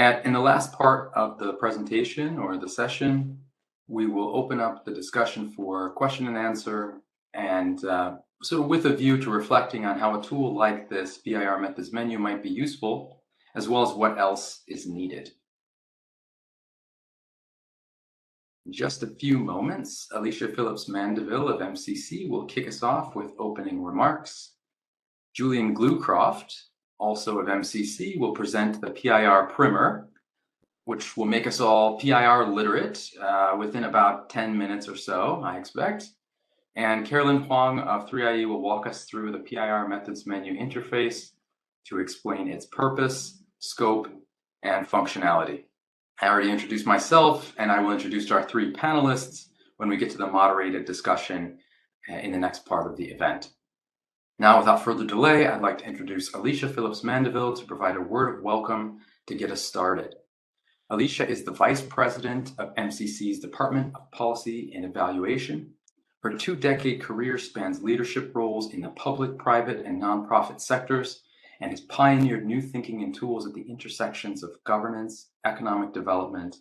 In the last part of the presentation or the session, we will open up the discussion for question and answer, and sort of with a view to reflecting on how a tool like this PIR Methods Menu might be useful, as well as what else is needed. In just a few moments, Alicia Phillips Mandeville of MCC will kick us off with opening remarks. Julian Glucroft, also of MCC, will present the PIR primer, which will make us all PIR literate within about 10 minutes or so, I expect. And Carolyn Huang of 3IE will walk us through the PIR Methods Menu interface to explain its purpose, scope, and functionality. I already introduced myself, and I will introduce our three panelists when we get to the moderated discussion in the next part of the event. Now, without further delay, I'd like to introduce Alicia Phillips Mandeville to provide a word of welcome to get us started. Alicia is the Vice President of MCC's Department of Policy and Evaluation. Her two-decade career spans leadership roles in the public, private, and nonprofit sectors, and has pioneered new thinking and tools at the intersections of governance, economic development,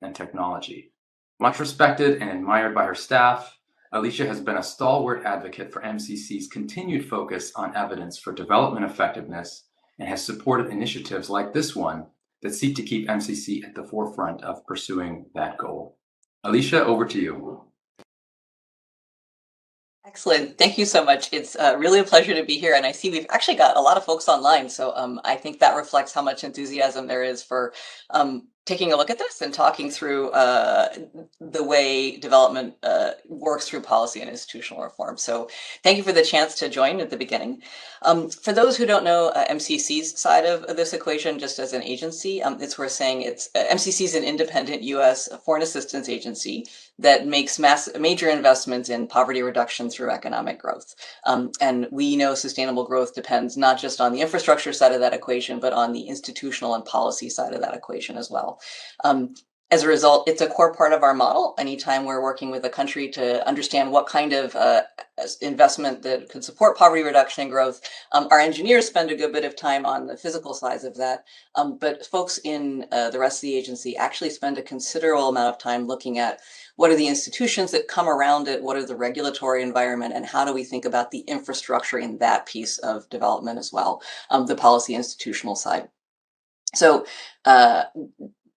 and technology. Much respected and admired by her staff, Alicia has been a stalwart advocate for MCC's continued focus on evidence for development effectiveness and has supported initiatives like this one that seek to keep MCC at the forefront of pursuing that goal. Alicia, over to you. Excellent. Thank you so much. It's really a pleasure to be here. And I see we've actually got a lot of folks online. So I think that reflects how much enthusiasm there is for taking a look at this and talking through the way development works through policy and institutional reform. So thank you for the chance to join at the beginning. For those who don't know MCC's side of this equation, just as an agency, it's worth saying MCC is an independent U.S. foreign assistance agency that makes major investments in poverty reduction through economic growth. And we know sustainable growth depends not just on the infrastructure side of that equation, but on the institutional and policy side of that equation as well. As a result, it's a core part of our model. Anytime we're working with a country to understand what kind of investment that could support poverty reduction and growth, our engineers spend a good bit of time on the physical sides of that. But folks in the rest of the agency actually spend a considerable amount of time looking at what are the institutions that come around it, what are the regulatory environment, and how do we think about the infrastructure in that piece of development as well, the policy institutional side. So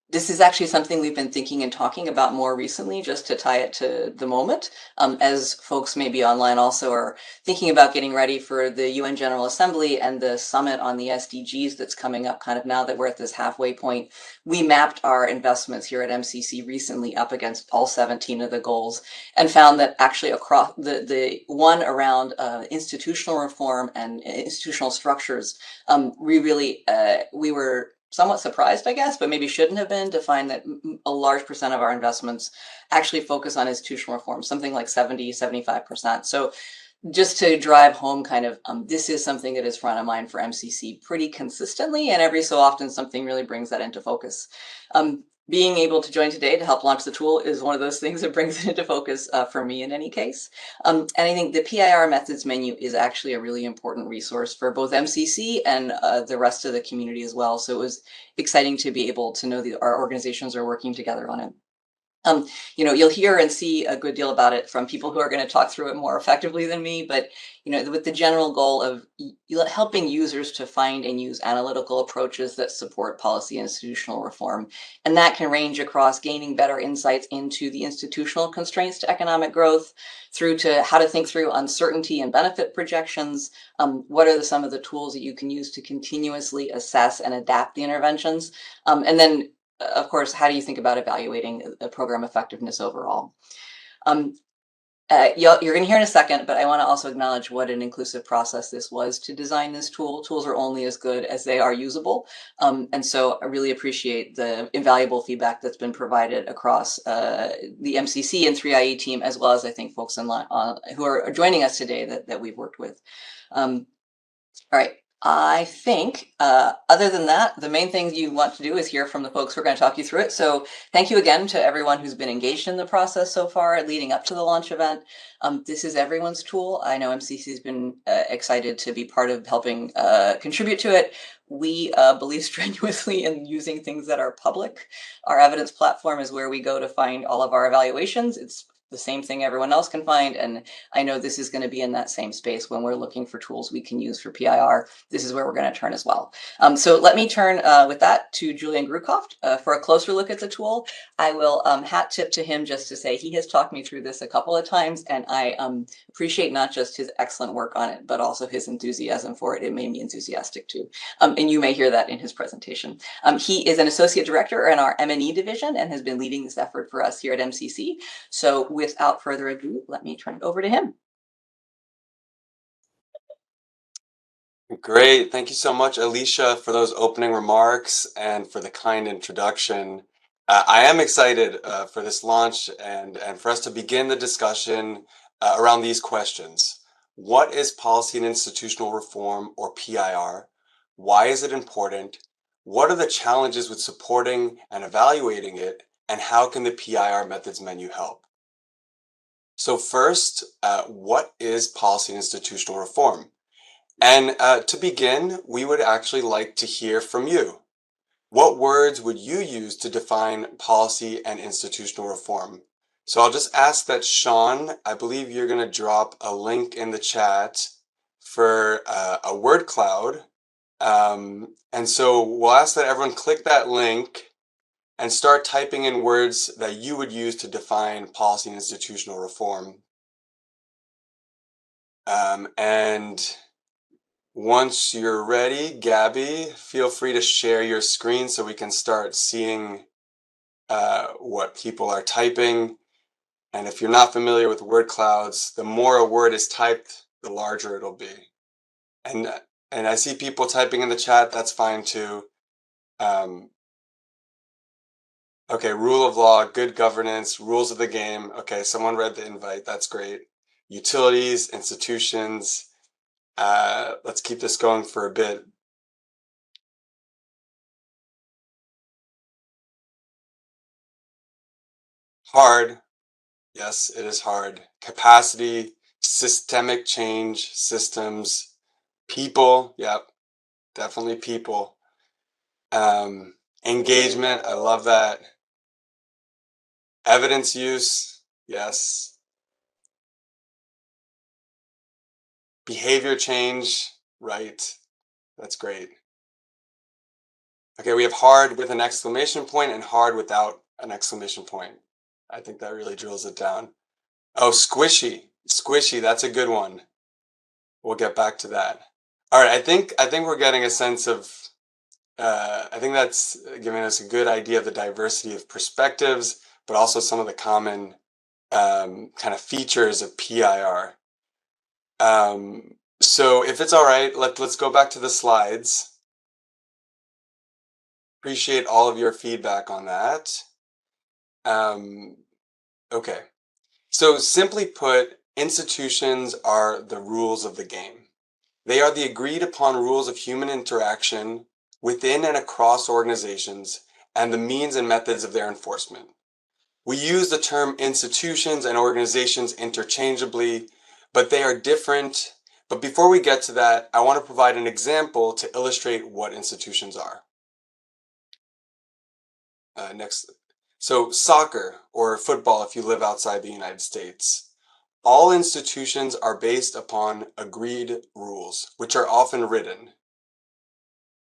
this is actually something we've been thinking and talking about more recently, just to tie it to the moment, as folks maybe online also are thinking about getting ready for the UN General Assembly and the summit on the SDGs that's coming up kind of now that we're at this halfway point. We mapped our investments here at MCC recently up against all 17 of the goals and found that actually across the one around institutional reform and institutional structures, we were somewhat surprised, I guess, but maybe shouldn't have been, to find that a large percent of our investments actually focus on institutional reform, something like 70-75%. So just to drive home kind of, this is something that is front of mind for MCC pretty consistently, and every so often something really brings that into focus. Being able to join today to help launch the tool is one of those things that brings it into focus for me in any case. And I think the PIR Methods Menu is actually a really important resource for both MCC and the rest of the community as well. So it was exciting to be able to know that our organizations are working together on it. You'll hear and see a good deal about it from people who are going to talk through it more effectively than me, but with the general goal of helping users to find and use analytical approaches that support policy and institutional reform. And that can range across gaining better insights into the institutional constraints to economic growth, through to how to think through uncertainty and benefit projections. What are some of the tools that you can use to continuously assess and adapt the interventions? And then of course, how do you think about evaluating the program effectiveness overall? You're going to hear in a second, but I want to also acknowledge what an inclusive process this was to design this tool. Tools are only as good as they are usable. And so I really appreciate the invaluable feedback that's been provided across the MCC and 3IE team, as well as I think folks online who are joining us today that we've worked with. All right. I think, other than that, the main thing you want to do is hear from the folks who are going to talk you through it. So thank you again to everyone who's been engaged in the process so far leading up to the launch event. This is everyone's tool. I know MCC has been excited to be part of helping contribute to it. We believe strenuously in using things that are public. Our evidence platform is where we go to find all of our evaluations. It's the same thing everyone else can find. And I know this is going to be in that same space when we're looking for tools we can use for PIR. This is where we're going to turn as well. So let me turn with that to Julian Grukoft for a closer look at the tool. I will hat tip to him just to say he has talked me through this a couple of times, and I appreciate not just his excellent work on it, but also his enthusiasm for it. It made me enthusiastic too. And you may hear that in his presentation. He is an associate director in our M&E division and has been leading this effort for us here at MCC. So without further ado, let me turn it over to him. Great. Thank you so much, Alicia, for those opening remarks and for the kind introduction. I am excited for this launch and for us to begin the discussion around these questions. What is policy and institutional reform, or PIR? Why is it important? What are the challenges with supporting and evaluating it? And how can the PIR methods menu help? So first, what is policy and institutional reform? And to begin, we would actually like to hear from you. What words would you use to define policy and institutional reform? So I'll just ask that Sean, I believe you're going to drop a link in the chat for a word cloud. And so we'll ask that everyone click that link and start typing in words that you would use to define policy and institutional reform. And once you're ready, Gabby, feel free to share your screen so we can start seeing what people are typing. And if you're not familiar with word clouds, the more a word is typed, the larger it'll be. And I see people typing in the chat, that's fine too. Okay, rule of law, good governance, rules of the game. Okay, someone read the invite, that's great. Utilities, institutions. Let's keep this going for a bit. Hard. Yes, it is hard. Capacity, systemic change, systems, people. Yep, definitely people. Engagement. I love that. Evidence use. Yes. Behavior change. Right. That's great. Okay, we have hard with an exclamation point and hard without an exclamation point. I think that really drills it down. Oh, squishy. Squishy, that's a good one. We'll get back to that. All right, I think we're getting a sense of I think that's giving us a good idea of the diversity of perspectives, but also some of the common kind of features of PIR. So if it's all right, let's go back to the slides. Appreciate all of your feedback on that. Okay, so simply put, institutions are the rules of the game. They are the agreed upon rules of human interaction within and across organizations and the means and methods of their enforcement. We use the term institutions and organizations interchangeably, but they are different. But before we get to that, I want to provide an example to illustrate what institutions are. Next. So soccer or football if you live outside the United States. All institutions are based upon agreed rules, which are often written.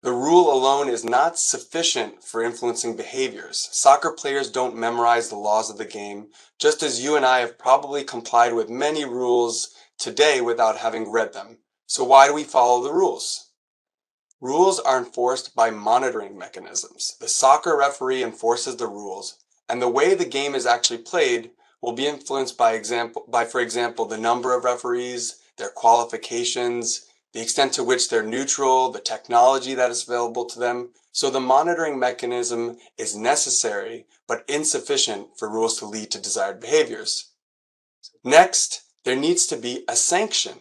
The rule alone is not sufficient for influencing behaviors. Soccer players don't memorize the laws of the game, just as you and I have probably complied with many rules today without having read them. So why do we follow the rules? Rules are enforced by monitoring mechanisms. The soccer referee enforces the rules, and the way the game is actually played will be influenced by, for example, the number of referees, their qualifications, the extent to which they're neutral, the technology that is available to them. So the monitoring mechanism is necessary, but insufficient for rules to lead to desired behaviors. Next, there needs to be a sanction.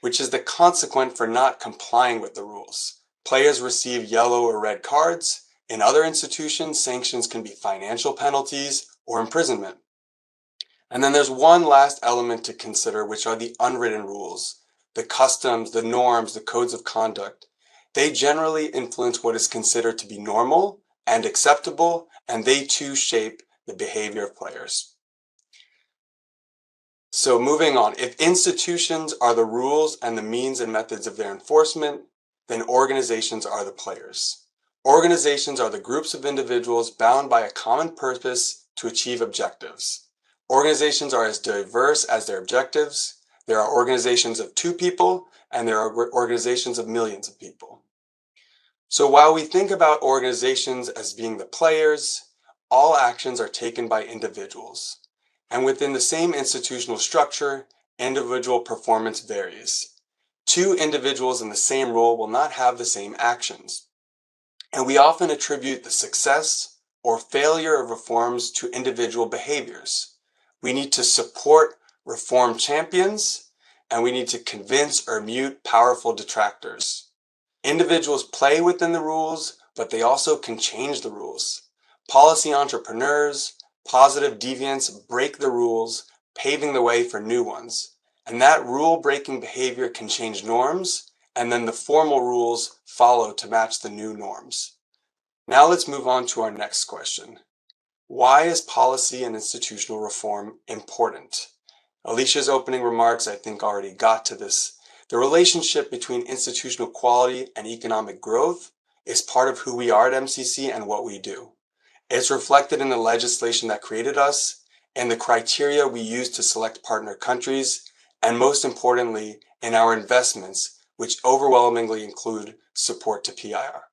which is the consequent for not complying with the rules. Players receive yellow or red cards. In other institutions, sanctions can be financial penalties or imprisonment. And then there's one last element to consider, which are the unwritten rules, the customs, the norms, the codes of conduct. They generally influence what is considered to be normal and acceptable, and they too shape the behavior of players. So moving on, if institutions are the rules and the means and methods of their enforcement, then organizations are the players. Organizations are the groups of individuals bound by a common purpose to achieve objectives. Organizations are as diverse as their objectives. There are organizations of 2 people, and there are organizations of millions of people. So while we think about organizations as being the players, all actions are taken by individuals. And within the same institutional structure, individual performance varies. 2 individuals in the same role will not have the same actions. And we often attribute the success or failure of reforms to individual behaviors. We need to support reform champions, and we need to convince or mute powerful detractors. Individuals play within the rules, but they also can change the rules. Policy entrepreneurs, positive deviants break the rules, paving the way for new ones. And that rule-breaking behavior can change norms, and then the formal rules follow to match the new norms. Now let's move on to our next question. Why is policy and institutional reform important? Alicia's opening remarks, I think, already got to this. The relationship between institutional quality and economic growth is part of who we are at MCC and what we do. It's reflected in the legislation that created us and the criteria we use to select partner countries, and most importantly, in our investments, which overwhelmingly include support to PIR.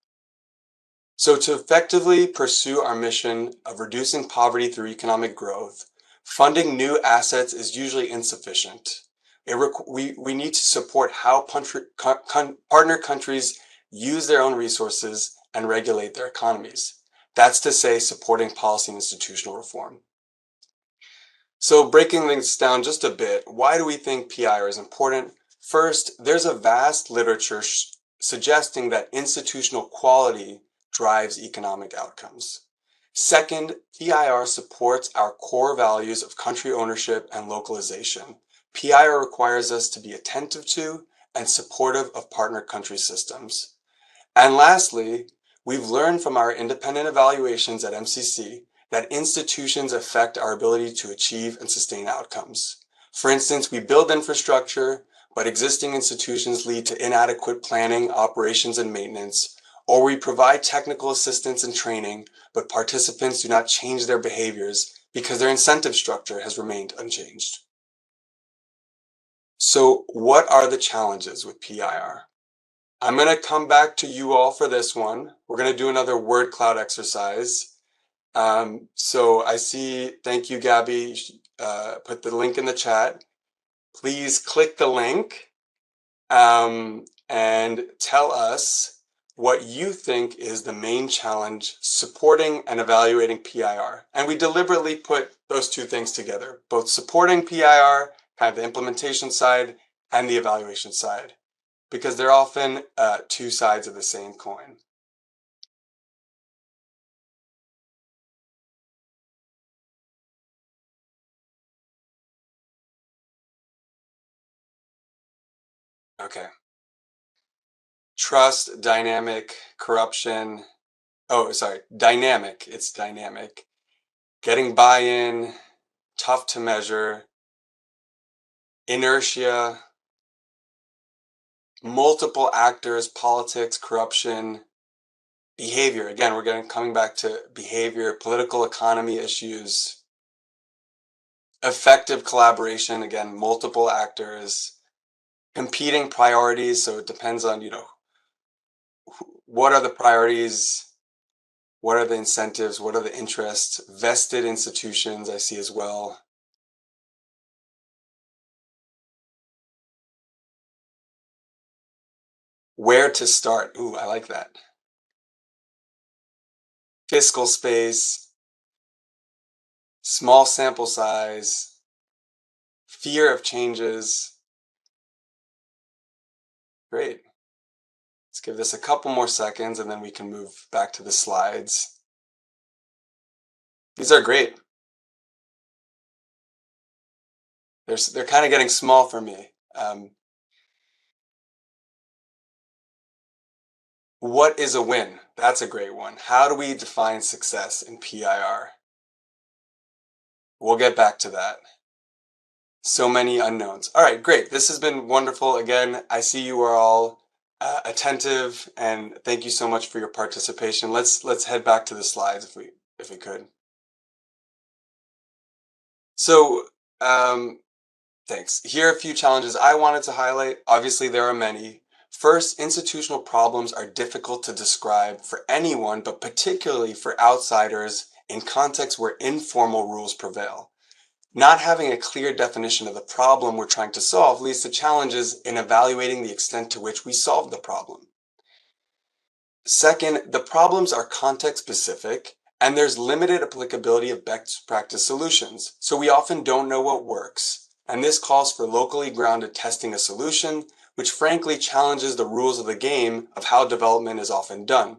So to effectively pursue our mission of reducing poverty through economic growth, funding new assets is usually insufficient. We need to support how partner countries use their own resources and regulate their economies. That's to say, supporting policy and institutional reform. So breaking things down just a bit, why do we think PIR is important? First, there's a vast literature suggesting that institutional quality drives economic outcomes. Second, PIR supports our core values of country ownership and localization. PIR requires us to be attentive to and supportive of partner country systems. And lastly, we've learned from our independent evaluations at MCC that institutions affect our ability to achieve and sustain outcomes. For instance, we build infrastructure, but existing institutions lead to inadequate planning, operations, and maintenance, or we provide technical assistance and training, but participants do not change their behaviors because their incentive structure has remained unchanged. So what are the challenges with PIR? I'm going to come back to you all for this one. We're going to do another word cloud exercise. So I see, thank you, Gabby, put the link in the chat. Please click the link and tell us what you think is the main challenge supporting and evaluating PIR. And we deliberately put those 2 things together, both supporting PIR, kind of the implementation side, and the evaluation side, because they're often 2 sides of the same coin. Okay. Trust, dynamic, corruption. Oh, sorry, dynamic. It's dynamic. Getting buy-in, tough to measure, inertia, multiple actors, politics, corruption, behavior. Again, we're coming back to behavior, political economy issues, effective collaboration. Again, multiple actors, competing priorities. So it depends on, what are the priorities? What are the incentives? What are the interests? Vested institutions, I see as well. Where to start? Ooh, I like that. Fiscal space, small sample size, fear of changes, Great. Let's give this a couple more seconds and then we can move back to the slides. These are great. They're kind of getting small for me. What is a win? That's a great one. How do we define success in PIR? We'll get back to that. So many unknowns. All right, great. This has been wonderful. Again, I see you are all attentive, and thank you so much for your participation. Let's head back to the slides if we could. So, thanks. Here are a few challenges I wanted to highlight. Obviously, there are many. First, institutional problems are difficult to describe for anyone, but particularly for outsiders in contexts where informal rules prevail. Not having a clear definition of the problem we're trying to solve leads to challenges in evaluating the extent to which we solve the problem. Second, the problems are context specific and there's limited applicability of best practice solutions, so we often don't know what works. And this calls for locally grounded testing a solution, which frankly challenges the rules of the game of how development is often done.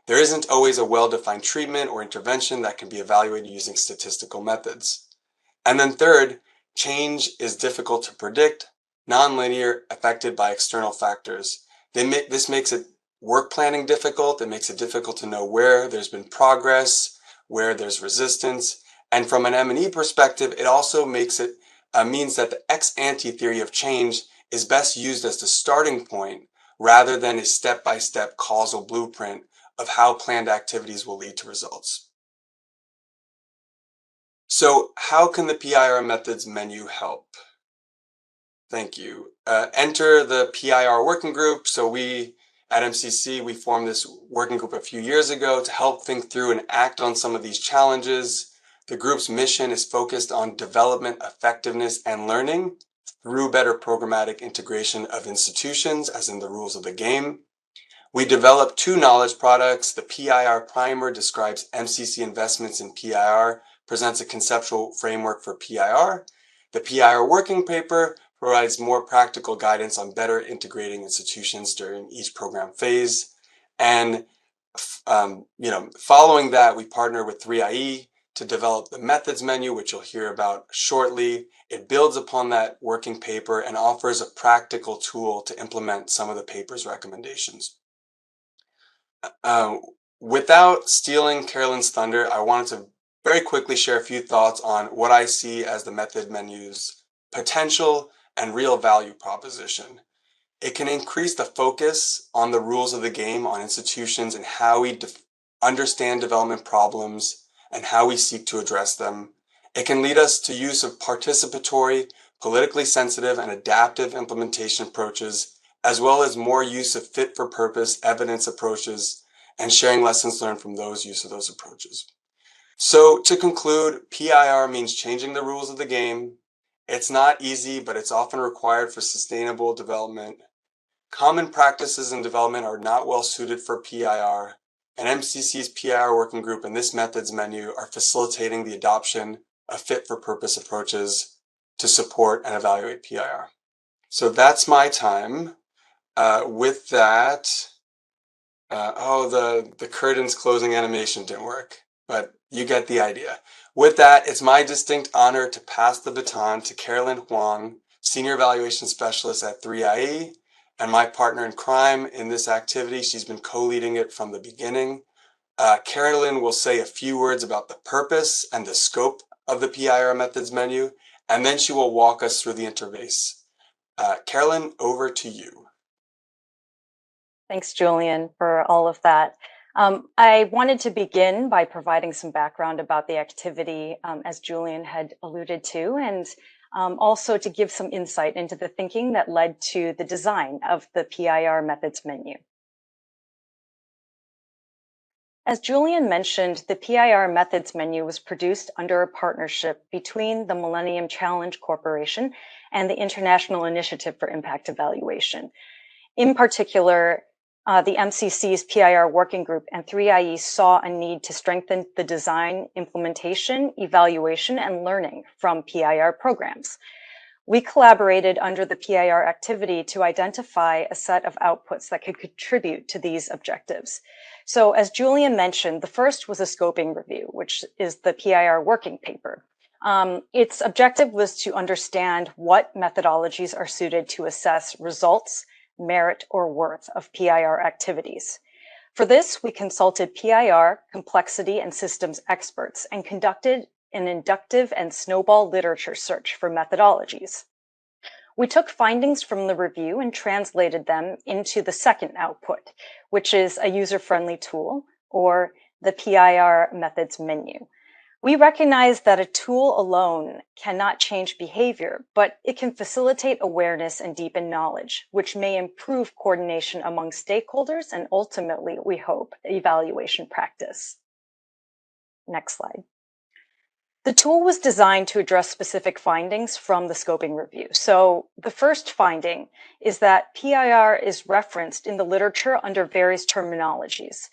There isn't always a well-defined treatment or intervention that can be evaluated using statistical methods. And then third, change is difficult to predict, nonlinear, affected by external factors. This makes it work planning difficult. It makes it difficult to know where there's been progress, where there's resistance. And from an M&E perspective, it also makes it means that the ex-ante theory of change is best used as the starting point rather than a step-by-step causal blueprint of how planned activities will lead to results. So how can the PIR Methods menu help? Thank you. Enter the PIR working group. So we at MCC, we formed this working group a few years ago to help think through and act on some of these challenges. The group's mission is focused on development, effectiveness, and learning through better programmatic integration of institutions, as in the rules of the game. We developed 2 knowledge products. The PIR Primer describes MCC investments in PIR, presents a conceptual framework for PIR. The PIR working paper provides more practical guidance on better integrating institutions during each program phase. And following that, we partner with 3IE to develop the methods menu, which you'll hear about shortly. It builds upon that working paper and offers a practical tool to implement some of the paper's recommendations. Without stealing Carolyn's thunder, I wanted to very quickly share a few thoughts on what I see as the method menu's potential and real value proposition. It can increase the focus on the rules of the game, on institutions, and how we understand development problems and how we seek to address them. It can lead us to use of participatory, politically sensitive, and adaptive implementation approaches, as well as more use of fit-for-purpose evidence approaches and sharing lessons learned from those use of those approaches. So to conclude, PIR means changing the rules of the game. It's not easy, but it's often required for sustainable development. Common practices in development are not well suited for PIR, and MCC's PIR working group and this methods menu are facilitating the adoption of fit-for-purpose approaches to support and evaluate PIR. So that's my time. With that, the curtains closing animation didn't work, but you get the idea. With that, it's my distinct honor to pass the baton to Carolyn Huang, Senior Evaluation Specialist at 3IE, and my partner in crime in this activity. She's been co-leading it from the beginning. Carolyn will say a few words about the purpose and the scope of the PIR Methods menu, and then she will walk us through the interface. Carolyn, over to you. Thanks, Julian, for all of that. I wanted to begin by providing some background about the activity, as Julian had alluded to, and also to give some insight into the thinking that led to the design of the PIR Methods menu. As Julian mentioned, the PIR Methods menu was produced under a partnership between the Millennium Challenge Corporation and the International Initiative for Impact Evaluation. In particular, the MCC's PIR working group and 3IE saw a need to strengthen the design, implementation, evaluation, and learning from PIR programs. We collaborated under the PIR activity to identify a set of outputs that could contribute to these objectives. So as Julian mentioned, the first was a scoping review, which is the PIR working paper. Its objective was to understand what methodologies are suited to assess results, merit, or worth of PIR activities. For this, we consulted PIR, complexity, and systems experts and conducted an inductive and snowball literature search for methodologies. We took findings from the review and translated them into the second output, which is a user-friendly tool, or the PIR Methods Menu. We recognize that a tool alone cannot change behavior, but it can facilitate awareness and deepen knowledge, which may improve coordination among stakeholders and ultimately, we hope, evaluation practice. Next slide. The tool was designed to address specific findings from the scoping review. So the first finding is that PIR is referenced in the literature under various terminologies.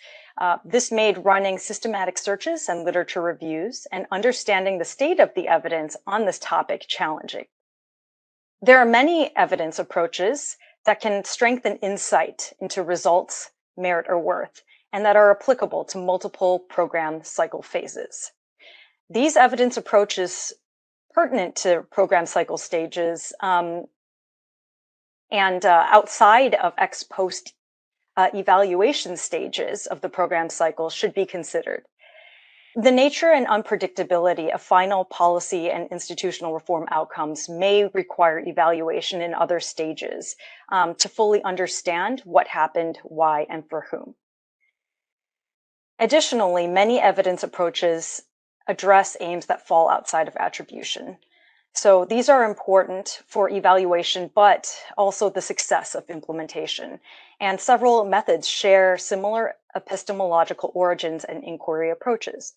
This made running systematic searches and literature reviews and understanding the state of the evidence on this topic challenging. There are many evidence approaches that can strengthen insight into results, merit, or worth, and that are applicable to multiple program cycle phases. These evidence approaches pertinent to program cycle stages and outside of ex post evaluation stages of the program cycle should be considered. The nature and unpredictability of final policy and institutional reform outcomes may require evaluation in other stages to fully understand what happened, why, and for whom. Additionally, many evidence approaches address aims that fall outside of attribution. So these are important for evaluation, but also the success of implementation. And several methods share similar epistemological origins and inquiry approaches.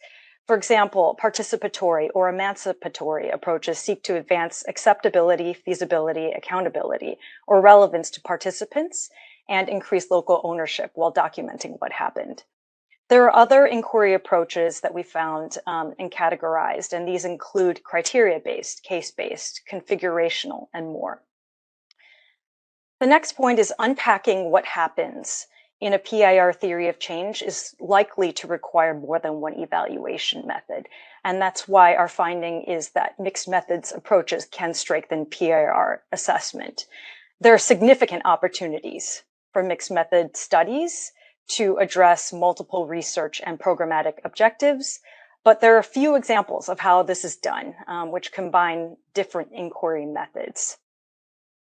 For example, participatory or emancipatory approaches seek to advance acceptability, feasibility, accountability, or relevance to participants and increase local ownership while documenting what happened. There are other inquiry approaches that we found and categorized, and these include criteria-based, case-based, configurational, and more. The next point is unpacking what happens in a PIR theory of change is likely to require more than one evaluation method. And that's why our finding is that mixed methods approaches can strengthen PIR assessment. There are significant opportunities for mixed method studies to address multiple research and programmatic objectives, but there are a few examples of how this is done, which combine different inquiry methods.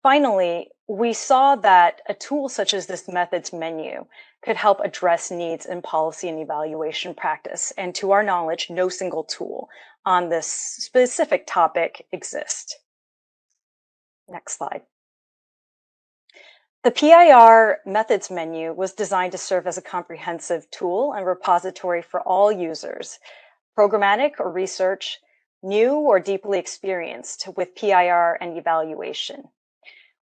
Finally, we saw that a tool such as this methods menu could help address needs in policy and evaluation practice. And to our knowledge, no single tool on this specific topic exists. Next slide. The PIR Methods Menu was designed to serve as a comprehensive tool and repository for all users, programmatic or research, new or deeply experienced with PIR and evaluation.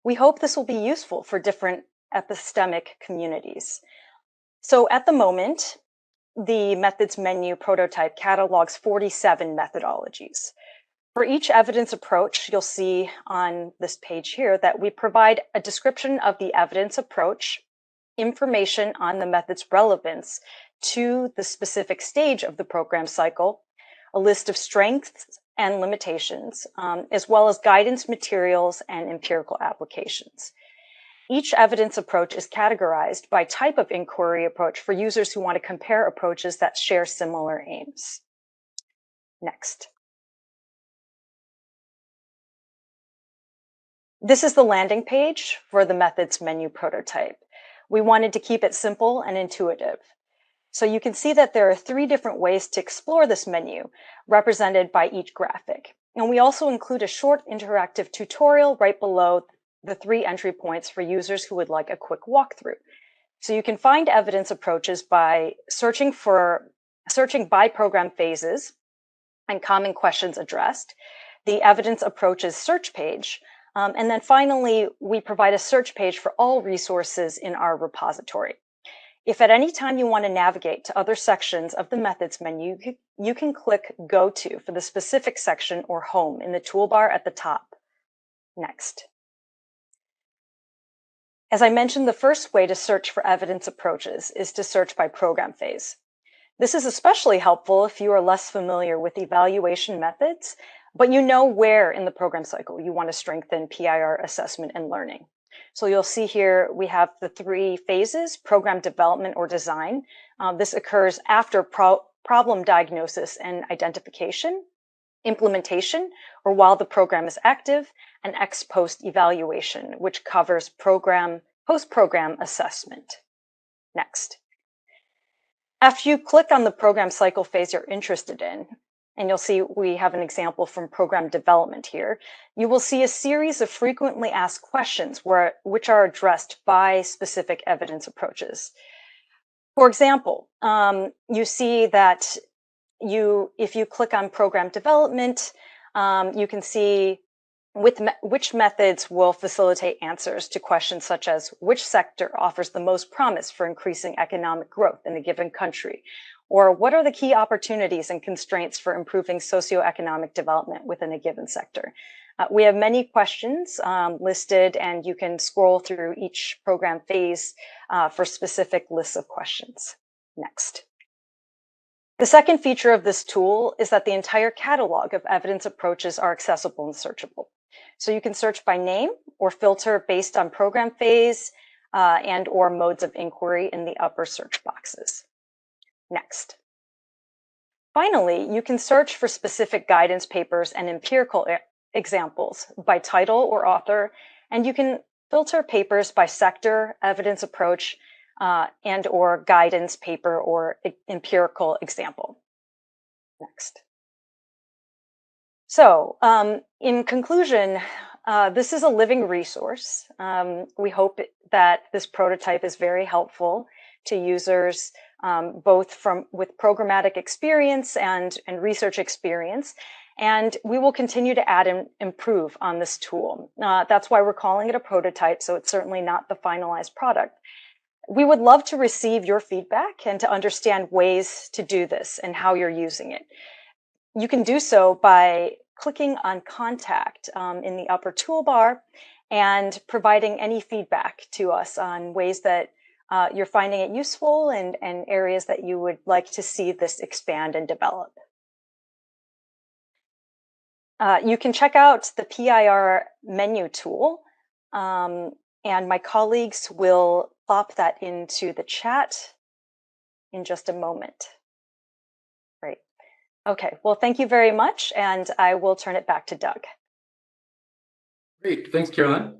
We hope this will be useful for different epistemic communities. So at the moment, the Methods Menu prototype catalogs 47 methodologies. For each evidence approach, you'll see on this page here that we provide a description of the evidence approach, information on the method's relevance to the specific stage of the program cycle, a list of strengths and limitations, as well as guidance materials and empirical applications. Each evidence approach is categorized by type of inquiry approach for users who want to compare approaches that share similar aims. Next. This is the landing page for the Methods Menu prototype. We wanted to keep it simple and intuitive. So you can see that there are 3 different ways to explore this menu, represented by each graphic. And we also include a short interactive tutorial right below the 3 entry points for users who would like a quick walkthrough. So you can find evidence approaches by searching by program phases and common questions addressed, the evidence approaches search page, and then finally, we provide a search page for all resources in our repository. If at any time you want to navigate to other sections of the methods menu, you can click Go To for the specific section or Home in the toolbar at the top. Next. As I mentioned, the first way to search for evidence approaches is to search by program phase. This is especially helpful if you are less familiar with evaluation methods, but you know where in the program cycle you want to strengthen PIR assessment and learning. So you'll see here we have the 3 phases: program development or design. This occurs after problem diagnosis and identification, implementation, or while the program is active, and ex post evaluation, which covers post-program assessment. Next. After you click on the program cycle phase you're interested in, and you'll see we have an example from program development here, you will see a series of frequently asked questions which are addressed by specific evidence approaches. For example, you see that if you click on program development, you can see which methods will facilitate answers to questions such as which sector offers the most promise for increasing economic growth in a given country, or what are the key opportunities and constraints for improving socioeconomic development within a given sector. We have many questions listed, and you can scroll through each program phase for specific lists of questions. Next. The second feature of this tool is that the entire catalog of evidence approaches are accessible and searchable. So you can search by name or filter based on program phase and or modes of inquiry in the upper search boxes. Next. Finally, you can search for specific guidance papers and empirical examples by title or author, and you can filter papers by sector, evidence approach, and or guidance paper or empirical example. Next. So in conclusion, this is a living resource. We hope that this prototype is very helpful to users, both with programmatic experience and research experience. And we will continue to add and improve on this tool. That's why we're calling it a prototype, so it's certainly not the finalized product. We would love to receive your feedback and to understand ways to do this and how you're using it. You can do so by clicking on Contact in the upper toolbar and providing any feedback to us on ways that you're finding it useful and areas that you would like to see this expand and develop. You can check out the PIR menu tool, and my colleagues will plop that into the chat in just a moment. Great. Okay, well, thank you very much, and I will turn it back to Doug. Great, thanks, Carolyn.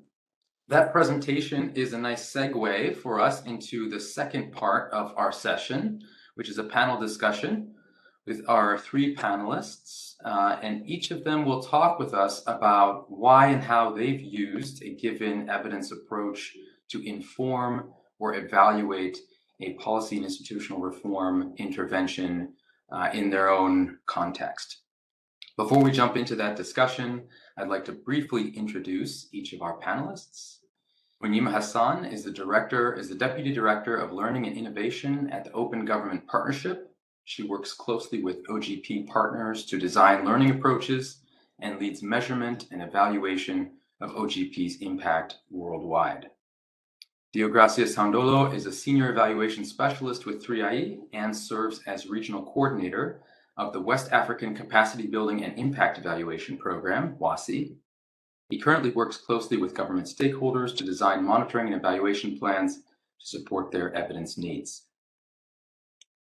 That presentation is a nice segue for us into the second part of our session, which is a panel discussion with our 3 panelists, and each of them will talk with us about why and how they've used a given evidence approach to inform or evaluate a policy and institutional reform intervention in their own context. Before we jump into that discussion, I'd like to briefly introduce each of our panelists. Muneema Hassan is the Deputy Director of Learning and Innovation at the Open Government Partnership. She works closely with OGP partners to design learning approaches and leads measurement and evaluation of OGP's impact worldwide. Deogracias Handolo is a Senior Evaluation Specialist with 3IE and serves as Regional Coordinator of the West African Capacity Building and Impact Evaluation Program, WASI. He currently works closely with government stakeholders to design monitoring and evaluation plans to support their evidence needs.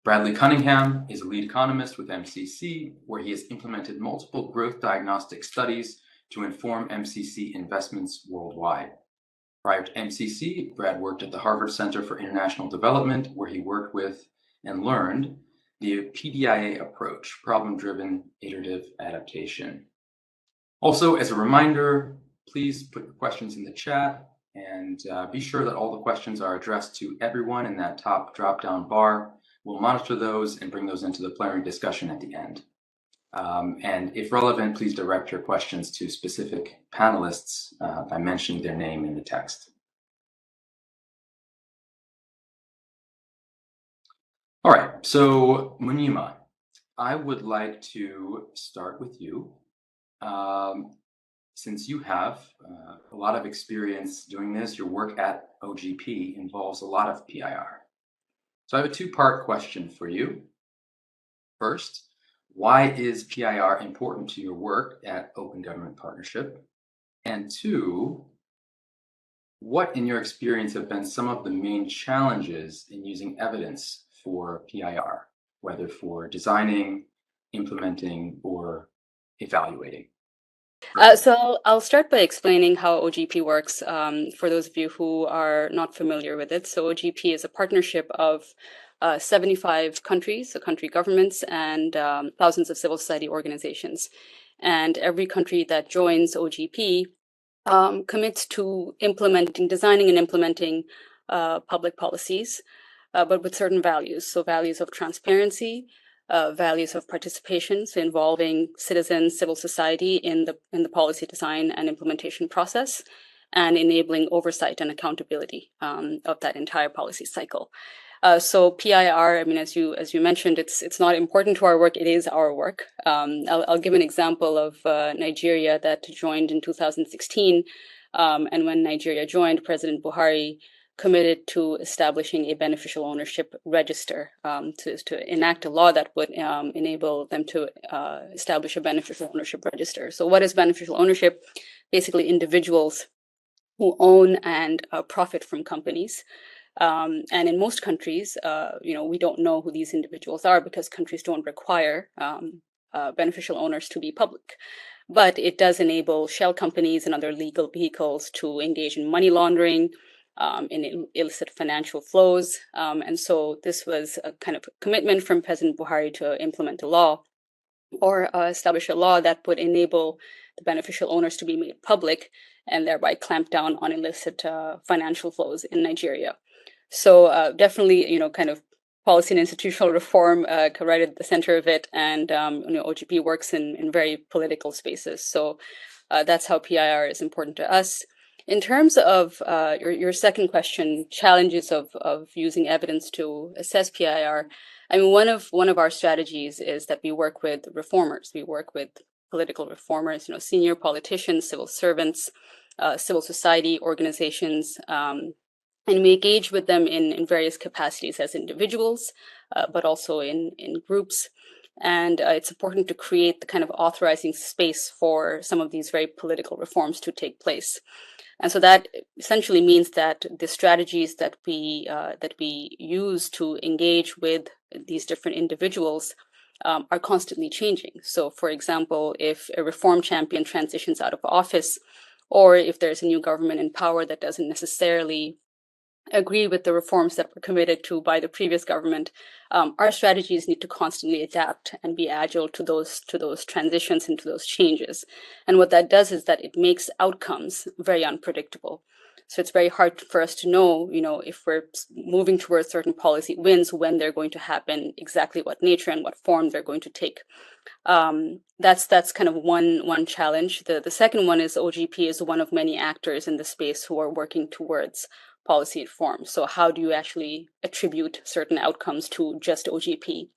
Bradley Cunningham is a lead economist with MCC, where he has implemented multiple growth diagnostic studies to inform MCC investments worldwide. Prior to MCC, Brad worked at the Harvard Center for International Development, where he worked with and learned the PDIA approach, problem-driven iterative adaptation. Also, as a reminder, please put your questions in the chat and be sure that all the questions are addressed to everyone in that top drop-down bar. We'll monitor those and bring those into the plenary discussion at the end. And if relevant, please direct your questions to specific panelists by mentioning their name in the text. All right, so Muneema, I would like to start with you. since you have a lot of experience doing this, your work at OGP involves a lot of PIR. So I have a two-part question for you. First, why is PIR important to your work at Open Government Partnership? And two, what in your experience have been some of the main challenges in using evidence for PIR, whether for designing, implementing, or evaluating? So I'll start by explaining how OGP works for those of you who are not familiar with it. So OGP is a partnership of 75 countries, so country governments, and thousands of civil society organizations. And every country that joins OGP commits to designing and implementing public policies, but with certain values. So values of transparency, values of participation, so involving citizens, civil society in the policy design and implementation process, and enabling oversight and accountability of that entire policy cycle. So PIR, I mean, as you mentioned, it's not important to our work. It is our work. I'll give an example of Nigeria that joined in 2016, and when Nigeria joined, President Buhari committed to establishing a beneficial ownership register to enact a law that would enable them to establish a beneficial ownership register. So what is beneficial ownership? Basically, individuals who own and profit from companies. And in most countries, we don't know who these individuals are because countries don't require beneficial owners to be public. But it does enable shell companies and other legal vehicles to engage in money laundering, in illicit financial flows. And so this was a kind of commitment from President Buhari to implement a law or establish a law that would enable the beneficial owners to be made public and thereby clamp down on illicit financial flows in Nigeria. So definitely, kind of policy and institutional reform right at the center of it. And, OGP works in very political spaces. So that's how PIR is important to us. In terms of your second question, challenges of using evidence to assess PIR, I mean, one of our strategies is that we work with reformers. We work with political reformers, senior politicians, civil servants, civil society organizations, and we engage with them in various capacities as individuals, but also in groups. And it's important to create the kind of authorizing space for some of these very political reforms to take place. And so that essentially means that the strategies that we use to engage with these different individuals are constantly changing. So, for example, if a reform champion transitions out of office, or if there's a new government in power that doesn't necessarily agree with the reforms that were committed to by the previous government, our strategies need to constantly adapt and be agile to those transitions and to those changes. And what that does is that it makes outcomes very unpredictable. So it's very hard for us to know, if we're moving towards certain policy wins, when they're going to happen, exactly what nature and what form they're going to take. That's kind of one challenge. The second one is OGP is one of many actors in the space who are working towards policy reform. So how do you actually attribute certain outcomes to just OGP?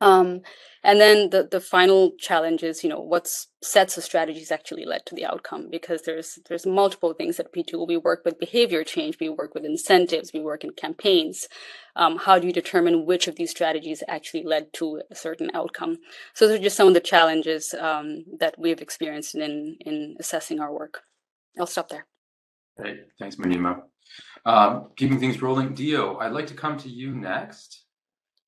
And then the final challenge is, what sets of strategies actually led to the outcome, because there's multiple things that we do. We work with behavior change, we work with incentives, we work in campaigns. How do you determine which of these strategies actually led to a certain outcome? So those are just some of the challenges that we've experienced in assessing our work. I'll stop there. Great, thanks, Munima. Keeping things rolling, Dio, I'd like to come to you next.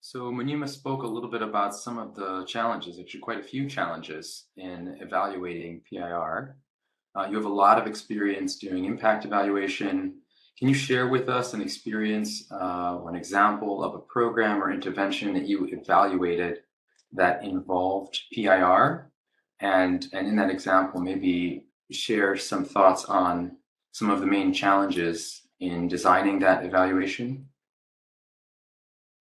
So Munima spoke a little bit about some of the challenges, actually quite a few challenges in evaluating PIR. You have a lot of experience doing impact evaluation. Can you share with us an experience or an example of a program or intervention that you evaluated that involved PIR? And in that example, maybe share some thoughts on some of the main challenges in designing that evaluation?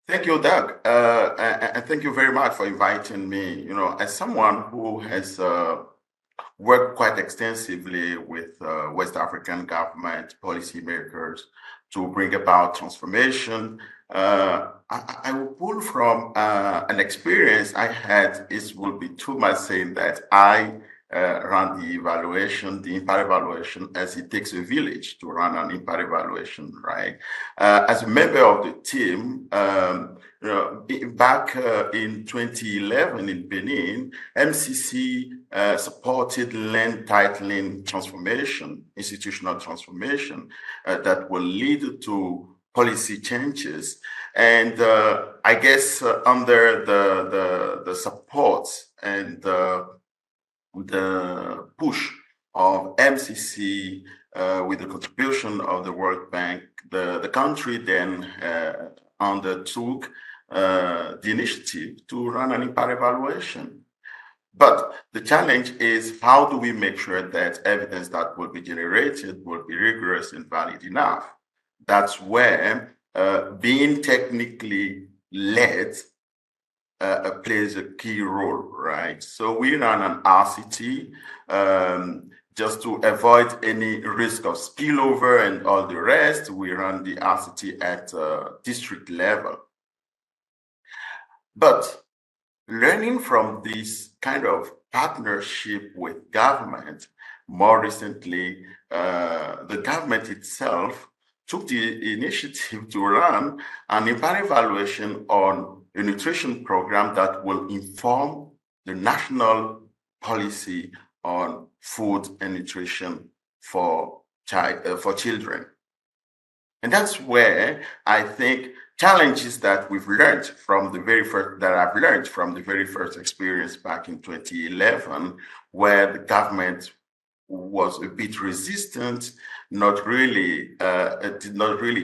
Thank you, Doug. And thank you very much for inviting me. As someone who has worked quite extensively with West African government policymakers to bring about transformation, I will pull from an experience I had. It will be too much saying that I run the evaluation, the impact evaluation, as it takes a village to run an impact evaluation, right? As a member of the team, back in 2011 in Benin, MCC supported land titling transformation, institutional transformation that will lead to policy changes. And I guess under the support and the push of MCC with the contribution of the World Bank, the country then undertook the initiative to run an impact evaluation. But the challenge is, how do we make sure that evidence that will be generated will be rigorous and valid enough? That's where being technically led plays a key role, right? So we run an RCT just to avoid any risk of spillover and all the rest. We run the RCT at district level. But learning from this kind of partnership with government, more recently, the government itself took the initiative to run an impact evaluation on a nutrition program that will inform the national policy on food and nutrition for children. And that's where I think challenges that we've learned from the very first, that I've learned from the very first experience back in 2011, where the government was a bit resistant, did not really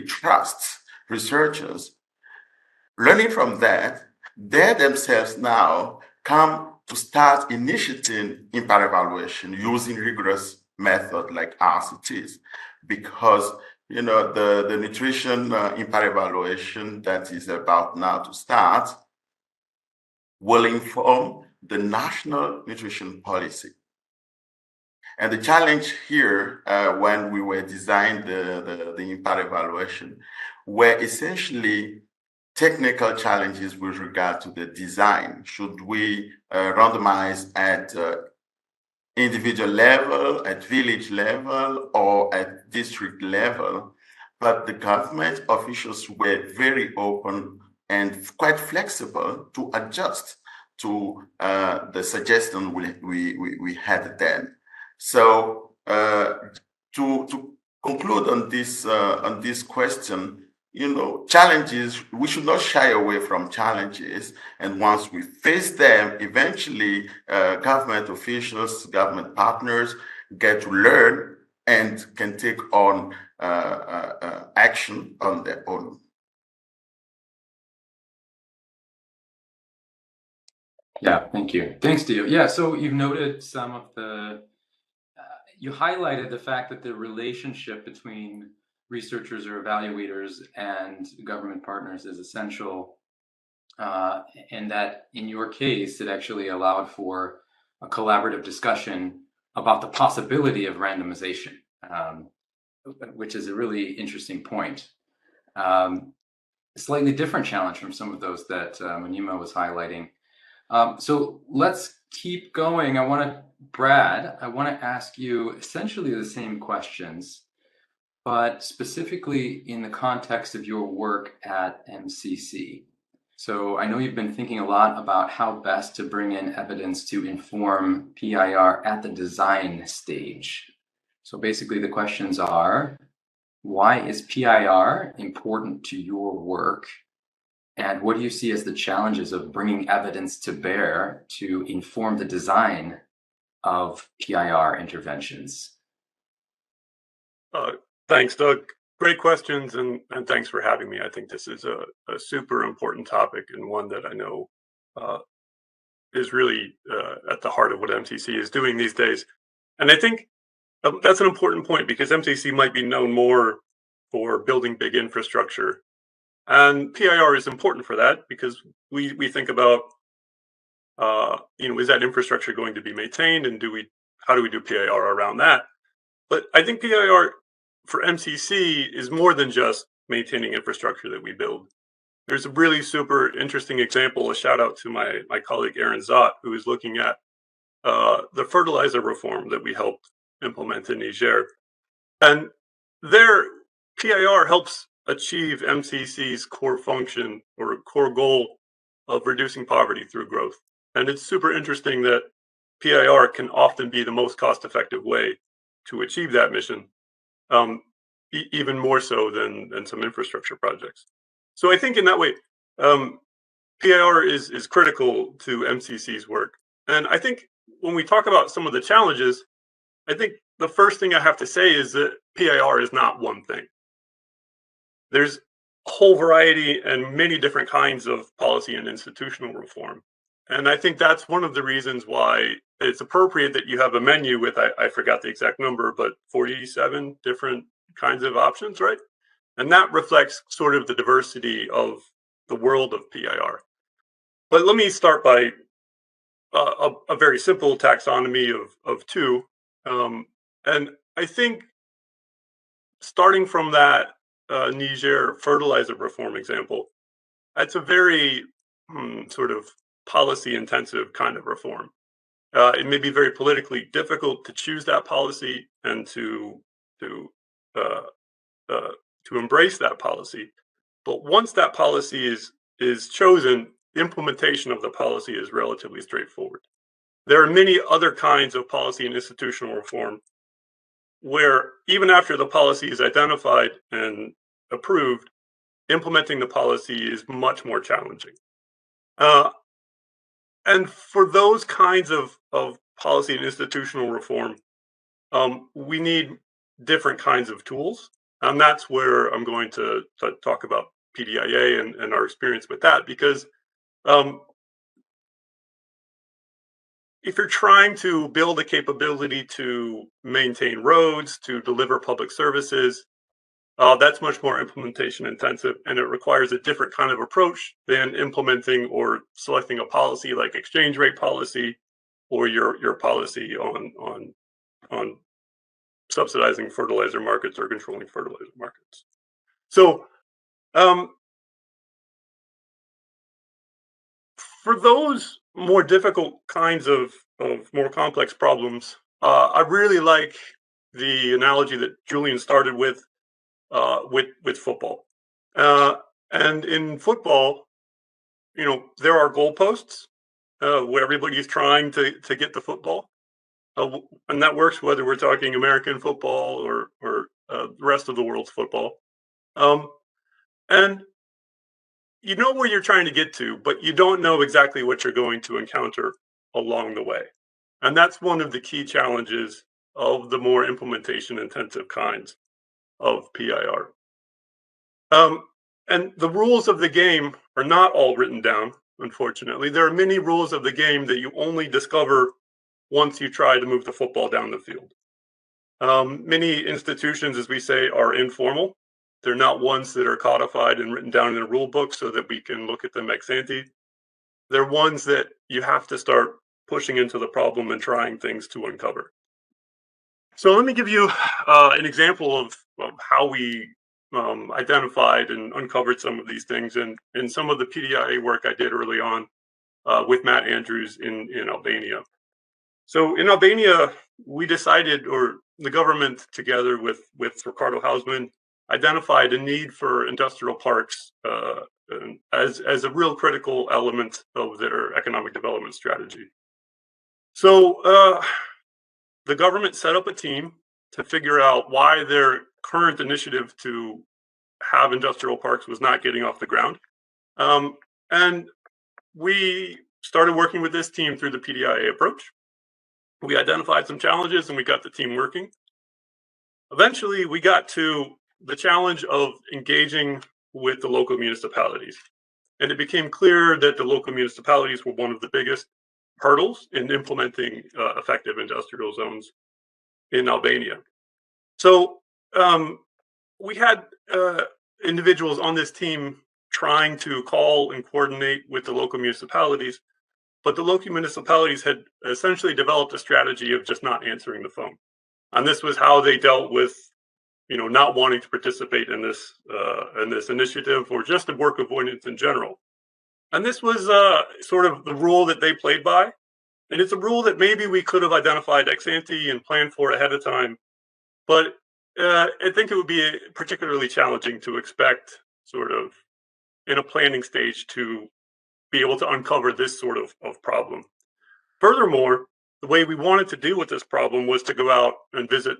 trust researchers. Learning from that, they themselves now come to start initiating impact evaluation using rigorous method like RCTs, because the nutrition impact evaluation that is about now to start will inform the national nutrition policy. And the challenge here, when we were designing the impact evaluation, were essentially technical challenges with regard to the design. Should we randomize at individual level, at village level, or at district level? But the government officials were very open and quite flexible to adjust to the suggestion we had then. So to conclude on this question, challenges, we should not shy away from challenges. And once we face them, eventually government officials, government partners get to learn and can take on action on their own. Yeah, thank you. Thanks, Dio. Yeah, so you've noted some of you highlighted the fact that the relationship between researchers or evaluators and government partners is essential, and that in your case, it actually allowed for a collaborative discussion about the possibility of randomization, which is a really interesting point. A slightly different challenge from some of those that Manima was highlighting. So let's keep going. Brad, I want to ask you essentially the same questions, but specifically in the context of your work at MCC. So I know you've been thinking a lot about how best to bring in evidence to inform PIR at the design stage. So basically the questions are, why is PIR important to your work? And what do you see as the challenges of bringing evidence to bear to inform the design of PIR interventions? Thanks, Doug. Great questions, and thanks for having me. I think this is a super important topic, and one that I know is really at the heart of what MCC is doing these days. And I think that's an important point, because MCC might be known more for building big infrastructure. And PIR is important for that, because we think about, is that infrastructure going to be maintained, and how do we do PIR around that? But I think PIR for MCC is more than just maintaining infrastructure that we build. There's a really super interesting example, a shout out to my colleague Aaron Zott, who is looking at the fertilizer reform that we helped implement in Niger. And there, PIR helps achieve MCC's core function or core goal of reducing poverty through growth. And it's super interesting that PIR can often be the most cost-effective way to achieve that mission, even more so than some infrastructure projects. So I think in that way, PIR is critical to MCC's work. And I think when we talk about some of the challenges, I think the first thing I have to say is that PIR is not one thing. There's a whole variety and many different kinds of policy and institutional reform. And I think that's one of the reasons why it's appropriate that you have a menu with, I forgot the exact number, but 47 different kinds of options, right? And that reflects sort of the diversity of the world of PIR. But let me start by a very simple taxonomy of two. And I think starting from that Niger fertilizer reform example, that's a very sort of policy intensive kind of reform. It may be very politically difficult to choose that policy and to embrace that policy. But once that policy is chosen, the implementation of the policy is relatively straightforward. There are many other kinds of policy and institutional reform where even after the policy is identified and approved, implementing the policy is much more challenging. And for those kinds of policy and institutional reform, we need different kinds of tools. And that's where I'm going to talk about PDIA and our experience with that, because if you're trying to build a capability to maintain roads, to deliver public services, that's much more implementation intensive, and it requires a different kind of approach than implementing or selecting a policy like exchange rate policy or your policy on subsidizing fertilizer markets or controlling fertilizer markets. So for those more difficult kinds of more complex problems, I really like the analogy that Julian started with football. And in football, there are goalposts where everybody's trying to get the football. And that works whether we're talking American football or the rest of the world's football. And you know where you're trying to get to, but you don't know exactly what you're going to encounter along the way. And that's one of the key challenges of the more implementation intensive kinds of PIR. And the rules of the game are not all written down, unfortunately. There are many rules of the game that you only discover once you try to move the football down the field. Many institutions, as we say, are informal. They're not ones that are codified and written down in a rule book so that we can look at them ex ante. They're ones that you have to start pushing into the problem and trying things to uncover. So let me give you an example of how we identified and uncovered some of these things in some of the PDIA work I did early on with Matt Andrews in Albania. So in Albania, we decided, or the government together with Ricardo Hausmann, identified a need for industrial parks as a real critical element of their economic development strategy. So the government set up a team to figure out why their current initiative to have industrial parks was not getting off the ground. And we started working with this team through the PDIA approach. We identified some challenges and we got the team working. Eventually, we got to the challenge of engaging with the local municipalities. And it became clear that the local municipalities were one of the biggest hurdles in implementing effective industrial zones in Albania. So we had individuals on this team trying to call and coordinate with the local municipalities, but the local municipalities had essentially developed a strategy of just not answering the phone. And this was how they dealt with, not wanting to participate in this initiative or just the work avoidance in general. And this was sort of the rule that they played by. And it's a rule that maybe we could have identified ex ante and planned for ahead of time. But I think it would be particularly challenging to expect sort of in a planning stage to be able to uncover this sort of problem. Furthermore, the way we wanted to deal with this problem was to go out and visit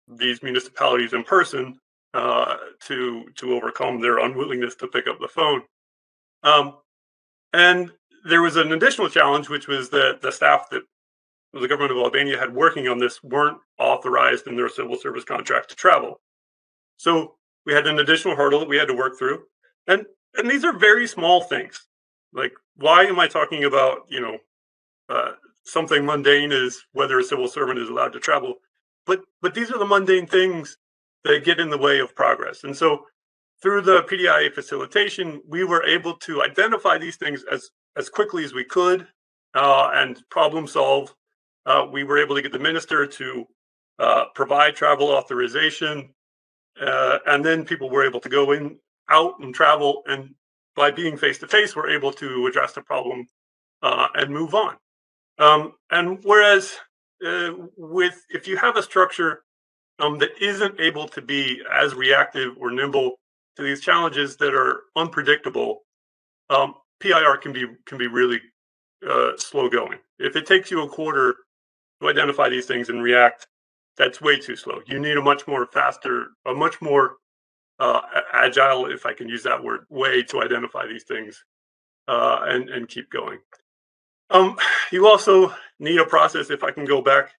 these municipalities in person to overcome their unwillingness to pick up the phone. Um, and there was an additional challenge, which was that the staff that the government of Albania had working on this weren't authorized in their civil service contract to travel. So we had an additional hurdle that we had to work through. And these are very small things. Like, why am I talking about, uh, something mundane is whether a civil servant is allowed to travel? But these are the mundane things that get in the way of progress. And so through the PDIA facilitation, we were able to identify these things as quickly as we could and problem solve. We were able to get the minister to provide travel authorization, and then people were able to go out and travel, and by being face to face, we're able to address the problem and move on. And whereas with if you have a structure that isn't able to be as reactive or nimble to these challenges that are unpredictable, PIR can be really slow going. If it takes you a quarter to identify these things and react, that's way too slow. You need a much more faster, a much more agile, if I can use that word, way to identify these things and keep going. You also need a process, if I can go back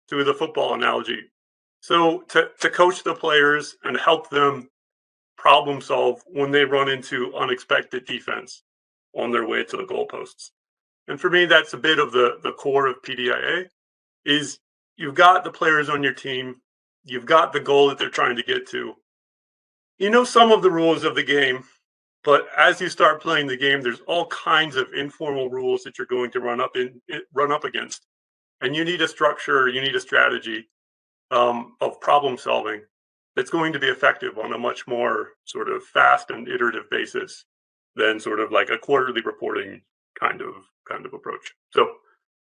to the football analogy. So to coach the players and help them problem solve when they run into unexpected defense on their way to the goalposts. And for me, that's a bit of the core of PDIA is you've got the players on your team, you've got the goal that they're trying to get to. You know some of the rules of the game, but as you start playing the game, there's all kinds of informal rules that you're going to run up against, and you need a structure, you need a strategy of problem solving that's going to be effective on a much more sort of fast and iterative basis than sort of like a quarterly reporting kind of approach. So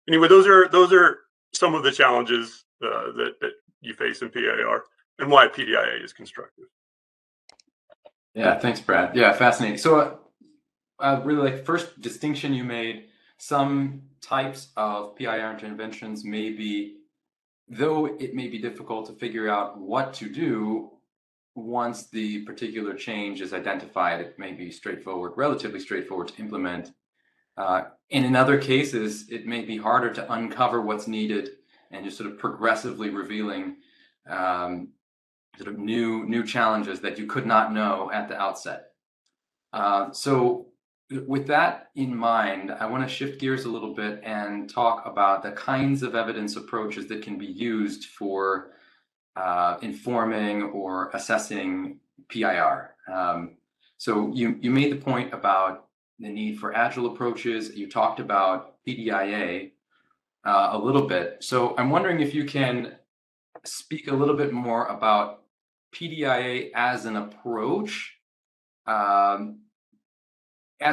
anyway, those are some of the challenges that you face in PIR and why PDIA is constructive. Yeah, thanks, Brad. Yeah, fascinating. So I really like first distinction you made. Some types of PIR interventions may be, though it may be difficult to figure out what to do once the particular change is identified, it may be straightforward, relatively straightforward to implement. And in other cases, it may be harder to uncover what's needed and just sort of progressively revealing sort of new challenges that you could not know at the outset. So with that in mind, I want to shift gears a little bit and talk about the kinds of evidence approaches that can be used for informing or assessing PIR. So you made the point about the need for agile approaches. You talked about PDIA a little bit. So I'm wondering if you can speak a little bit more about PDIA as an approach as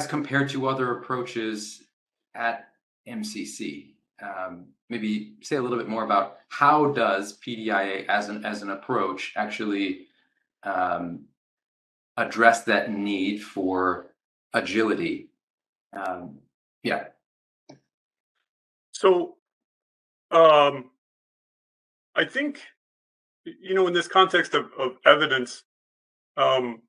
compared to other approaches at MCC. Maybe say a little bit more about how does PDIA as an approach actually address that need for agility? Yeah. So I think, in this context of evidence, let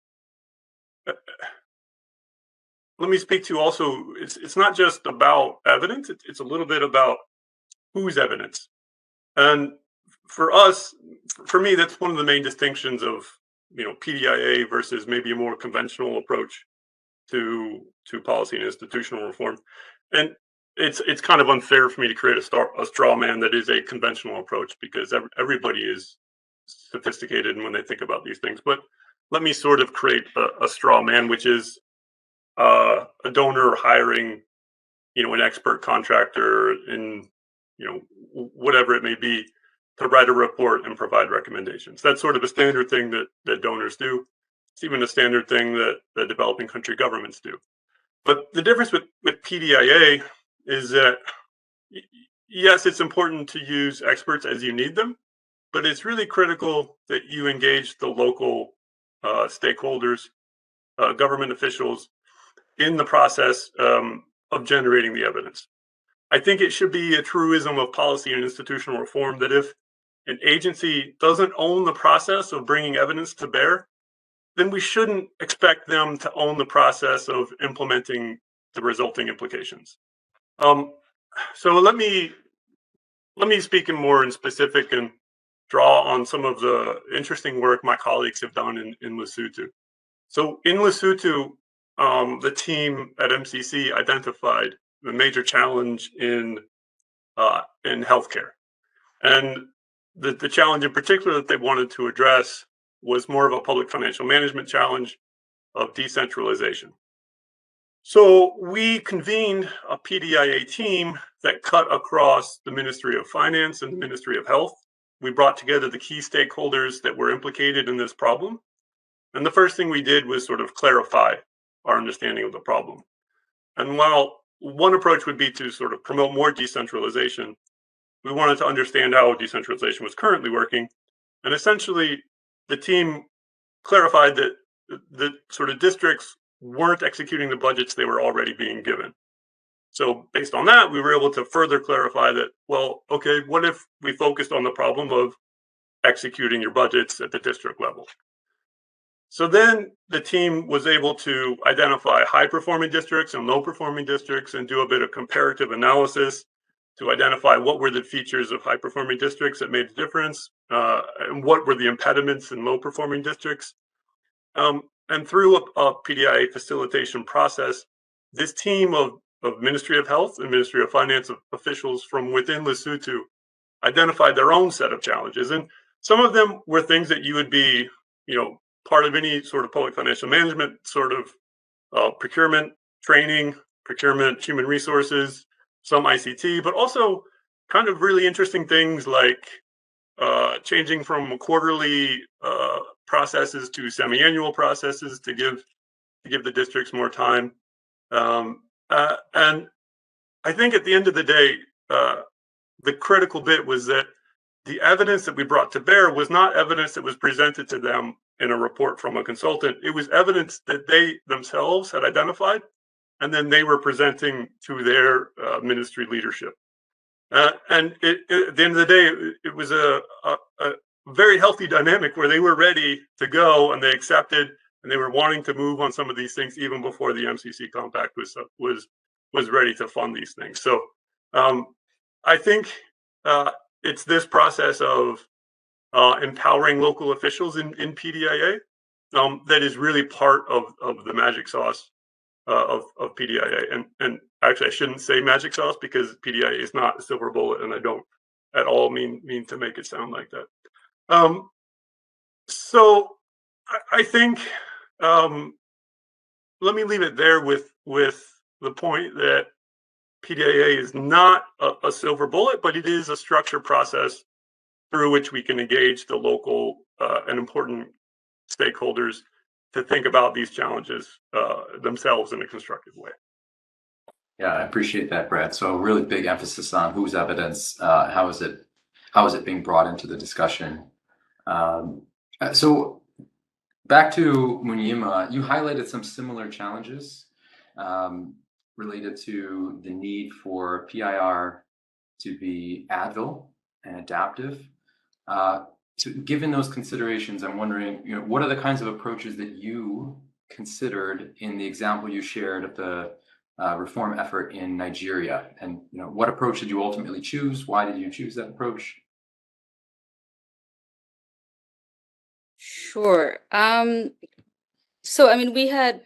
me speak to also, it's not just about evidence, it's a little bit about whose evidence. And for us, for me, that's one of the main distinctions of, PDIA versus maybe a more conventional approach to policy and institutional reform. And it's kind of unfair for me to create a straw man that is a conventional approach because everybody is sophisticated when they think about these things. But let me sort of create a straw man, which is a donor hiring, an expert contractor in, whatever it may be, to write a report and provide recommendations. That's sort of a standard thing that donors do. It's even a standard thing that developing country governments do. But the difference with PDIA is that yes, it's important to use experts as you need them, but it's really critical that you engage the local stakeholders, government officials in the process of generating the evidence. I think it should be a truism of policy and institutional reform that if an agency doesn't own the process of bringing evidence to bear, then we shouldn't expect them to own the process of implementing the resulting implications. So let me speak in more in specific and draw on some of the interesting work my colleagues have done in Lesotho. So in Lesotho, the team at MCC identified the major challenge in healthcare, and the challenge in particular that they wanted to address was more of a public financial management challenge of decentralization. So we convened a PDIA team that cut across the Ministry of Finance and the Ministry of Health. We brought together the key stakeholders that were implicated in this problem. And the first thing we did was sort of clarify our understanding of the problem. And while one approach would be to sort of promote more decentralization, we wanted to understand how decentralization was currently working. And essentially, the team clarified that the sort of districts weren't executing the budgets they were already being given. So based on that, we were able to further clarify that, well, okay, what if we focused on the problem of executing your budgets at the district level? So then the team was able to identify high-performing districts and low-performing districts and do a bit of comparative analysis to identify what were the features of high-performing districts that made a difference, and what were the impediments in low-performing districts. And through a PDIA facilitation process, this team of Ministry of Health and Ministry of Finance officials from within Lesotho identified their own set of challenges. And some of them were things that you would be, part of any sort of public financial management sort of procurement, training, procurement, human resources, some ICT, but also kind of really interesting things like changing from quarterly processes to semi-annual processes to give the districts more time. And I think at the end of the day, the critical bit was that the evidence that we brought to bear was not evidence that was presented to them in a report from a consultant. It was evidence that they themselves had identified, and then they were presenting to their ministry leadership. And at the end of the day, it was a very healthy dynamic where they were ready to go and they accepted and they were wanting to move on some of these things even before the MCC compact was ready to fund these things. So I think it's this process of empowering local officials in PDIA that is really part of the magic sauce of PDIA. And actually, I shouldn't say magic sauce because PDIA is not a silver bullet, and I don't at all mean to make it sound like that. So I think let me leave it there with the point that PDIA is not a silver bullet, but it is a structured process through which we can engage the local and important stakeholders to think about these challenges themselves in a constructive way. Yeah, I appreciate that, Brad. So a really big emphasis on whose evidence, how is it being brought into the discussion? So back to Munyima, you highlighted some similar challenges related to the need for PIR to be agile and adaptive. So given those considerations, I'm wondering, what are the kinds of approaches that you considered in the example you shared of the reform effort in Nigeria? And what approach did you ultimately choose? Why did you choose that approach? Sure. So I mean, we had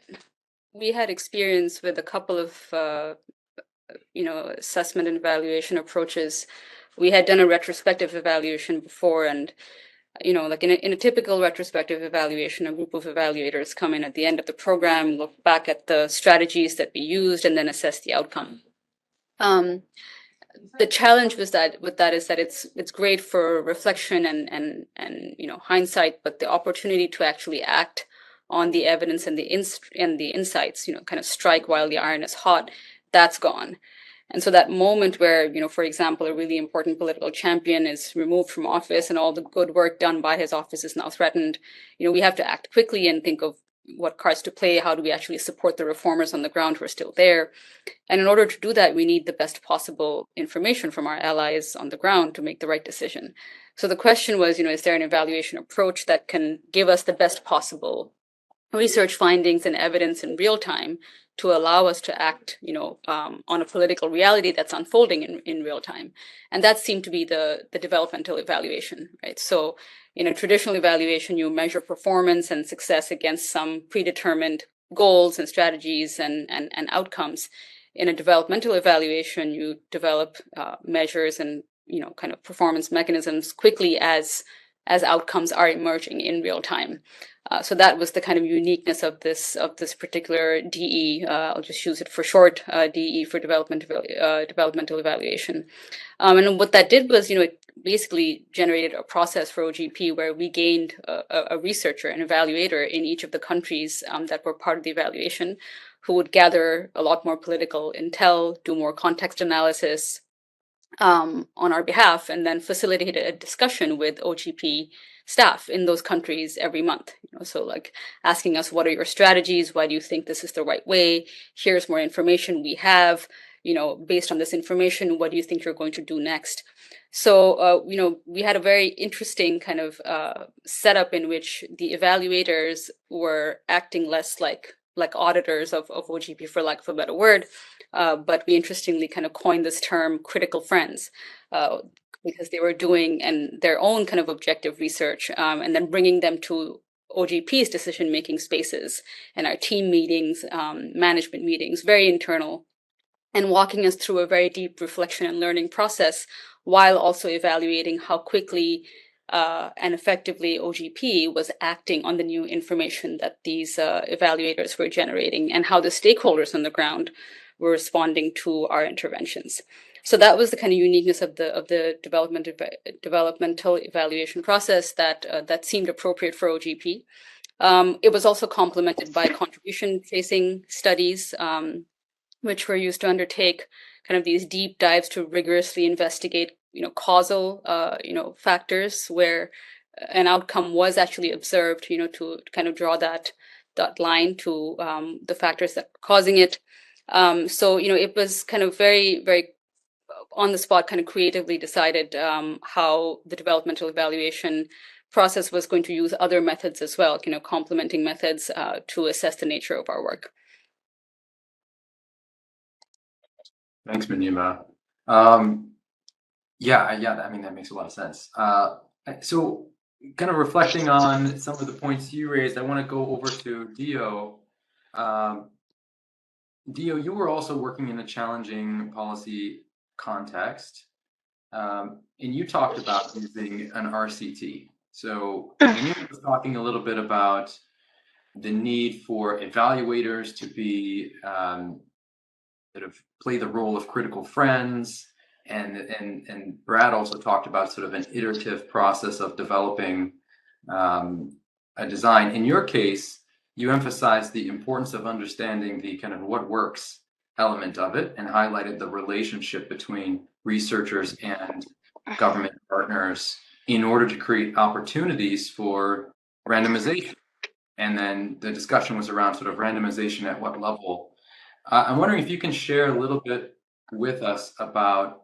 experience with a couple of assessment and evaluation approaches. We had done a retrospective evaluation before, and like in a typical retrospective evaluation, a group of evaluators come in at the end of the program, look back at the strategies that we used, and then assess the outcome. The challenge with that is that it's great for reflection and hindsight, but the opportunity to actually act on the evidence and the insights, kind of strike while the iron is hot, that's gone. And so that moment where, for example, a really important political champion is removed from office and all the good work done by his office is now threatened, we have to act quickly and think of what cards to play. How do we actually support the reformers on the ground who are still there? And in order to do that, we need the best possible information from our allies on the ground to make the right decision. So the question was, is there an evaluation approach that can give us the best possible research findings and evidence in real time to allow us to act, on a political reality that's unfolding in real time? And that seemed to be the developmental evaluation, right? So in a traditional evaluation, you measure performance and success against some predetermined goals and strategies and outcomes. In a developmental evaluation, you develop measures and kind of performance mechanisms quickly as outcomes are emerging in real time. So that was the kind of uniqueness of this particular DE. I'll just use it for short, DE for developmental evaluation. And what that did was, it basically generated a process for OGP where we gained a researcher, an evaluator in each of the countries that were part of the evaluation, who would gather a lot more political intel, do more context analysis on our behalf, and then facilitate a discussion with OGP staff in those countries every month. So like asking us, what are your strategies? Why do you think this is the right way? Here's more information we have. Based on this information, what do you think you're going to do next? So, we had a very interesting kind of setup in which the evaluators were acting less like auditors of OGP, for lack of a better word, but we interestingly kind of coined this term critical friends, because they were doing their own kind of objective research and then bringing them to OGP's decision-making spaces and our team meetings, management meetings, very internal, and walking us through a very deep reflection and learning process while also evaluating how quickly and effectively OGP was acting on the new information that these evaluators were generating and how the stakeholders on the ground were responding to our interventions. So that was the kind of uniqueness of the developmental evaluation process that seemed appropriate for OGP. It was also complemented by contribution-facing studies, which were used to undertake kind of these deep dives to rigorously investigate, causal, factors where an outcome was actually observed, to kind of draw that line to the factors that were causing it. So, it was kind of very, very on the spot, kind of creatively decided how the developmental evaluation process was going to use other methods as well, complementing methods to assess the nature of our work. Thanks, Manima. Yeah, I mean, that makes a lot of sense. So kind of reflecting on some of the points you raised, I want to go over to Dio. Dio, you were also working in a challenging policy context, and you talked about using an RCT. So Manima was talking a little bit about the need for evaluators to be sort of play the role of critical friends, and Brad also talked about sort of an iterative process of developing a design. In your case, you emphasized the importance of understanding the kind of what works element of it and highlighted the relationship between researchers and government partners in order to create opportunities for randomization. And then the discussion was around sort of randomization at what level. I'm wondering if you can share a little bit with us about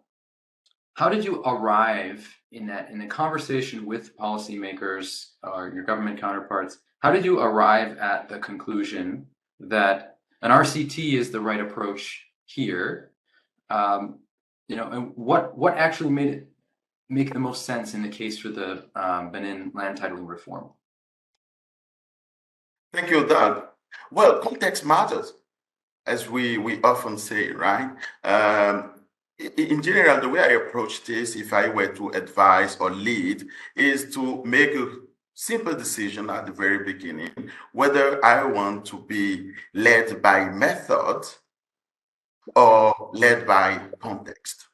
how did you arrive in the conversation with policymakers or your government counterparts? How did you arrive at the conclusion that an RCT is the right approach here? And what actually made it make the most sense in the case for the Benin land titling reform? Thank you, Doug. Well, context matters, as we often say, right? In general, the way I approach this, if I were to advise or lead, is to make a simple decision at the very beginning, whether I want to be led by method or led by context.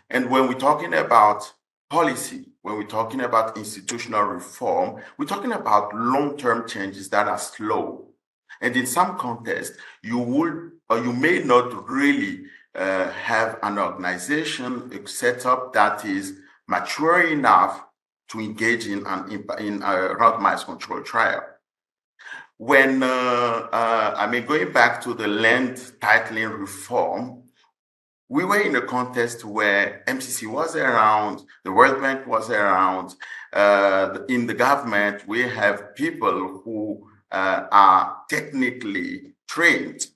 And when we're talking about policy, when we're talking about institutional reform, we're talking about long-term changes that are slow. And in some contexts, you would or you may not really have an organization, a setup that is mature enough to engage in a randomized control trial. When, going back to the land titling reform, we were in a context where MCC was around, the World Bank was around. In the government, we have people who are technically trained.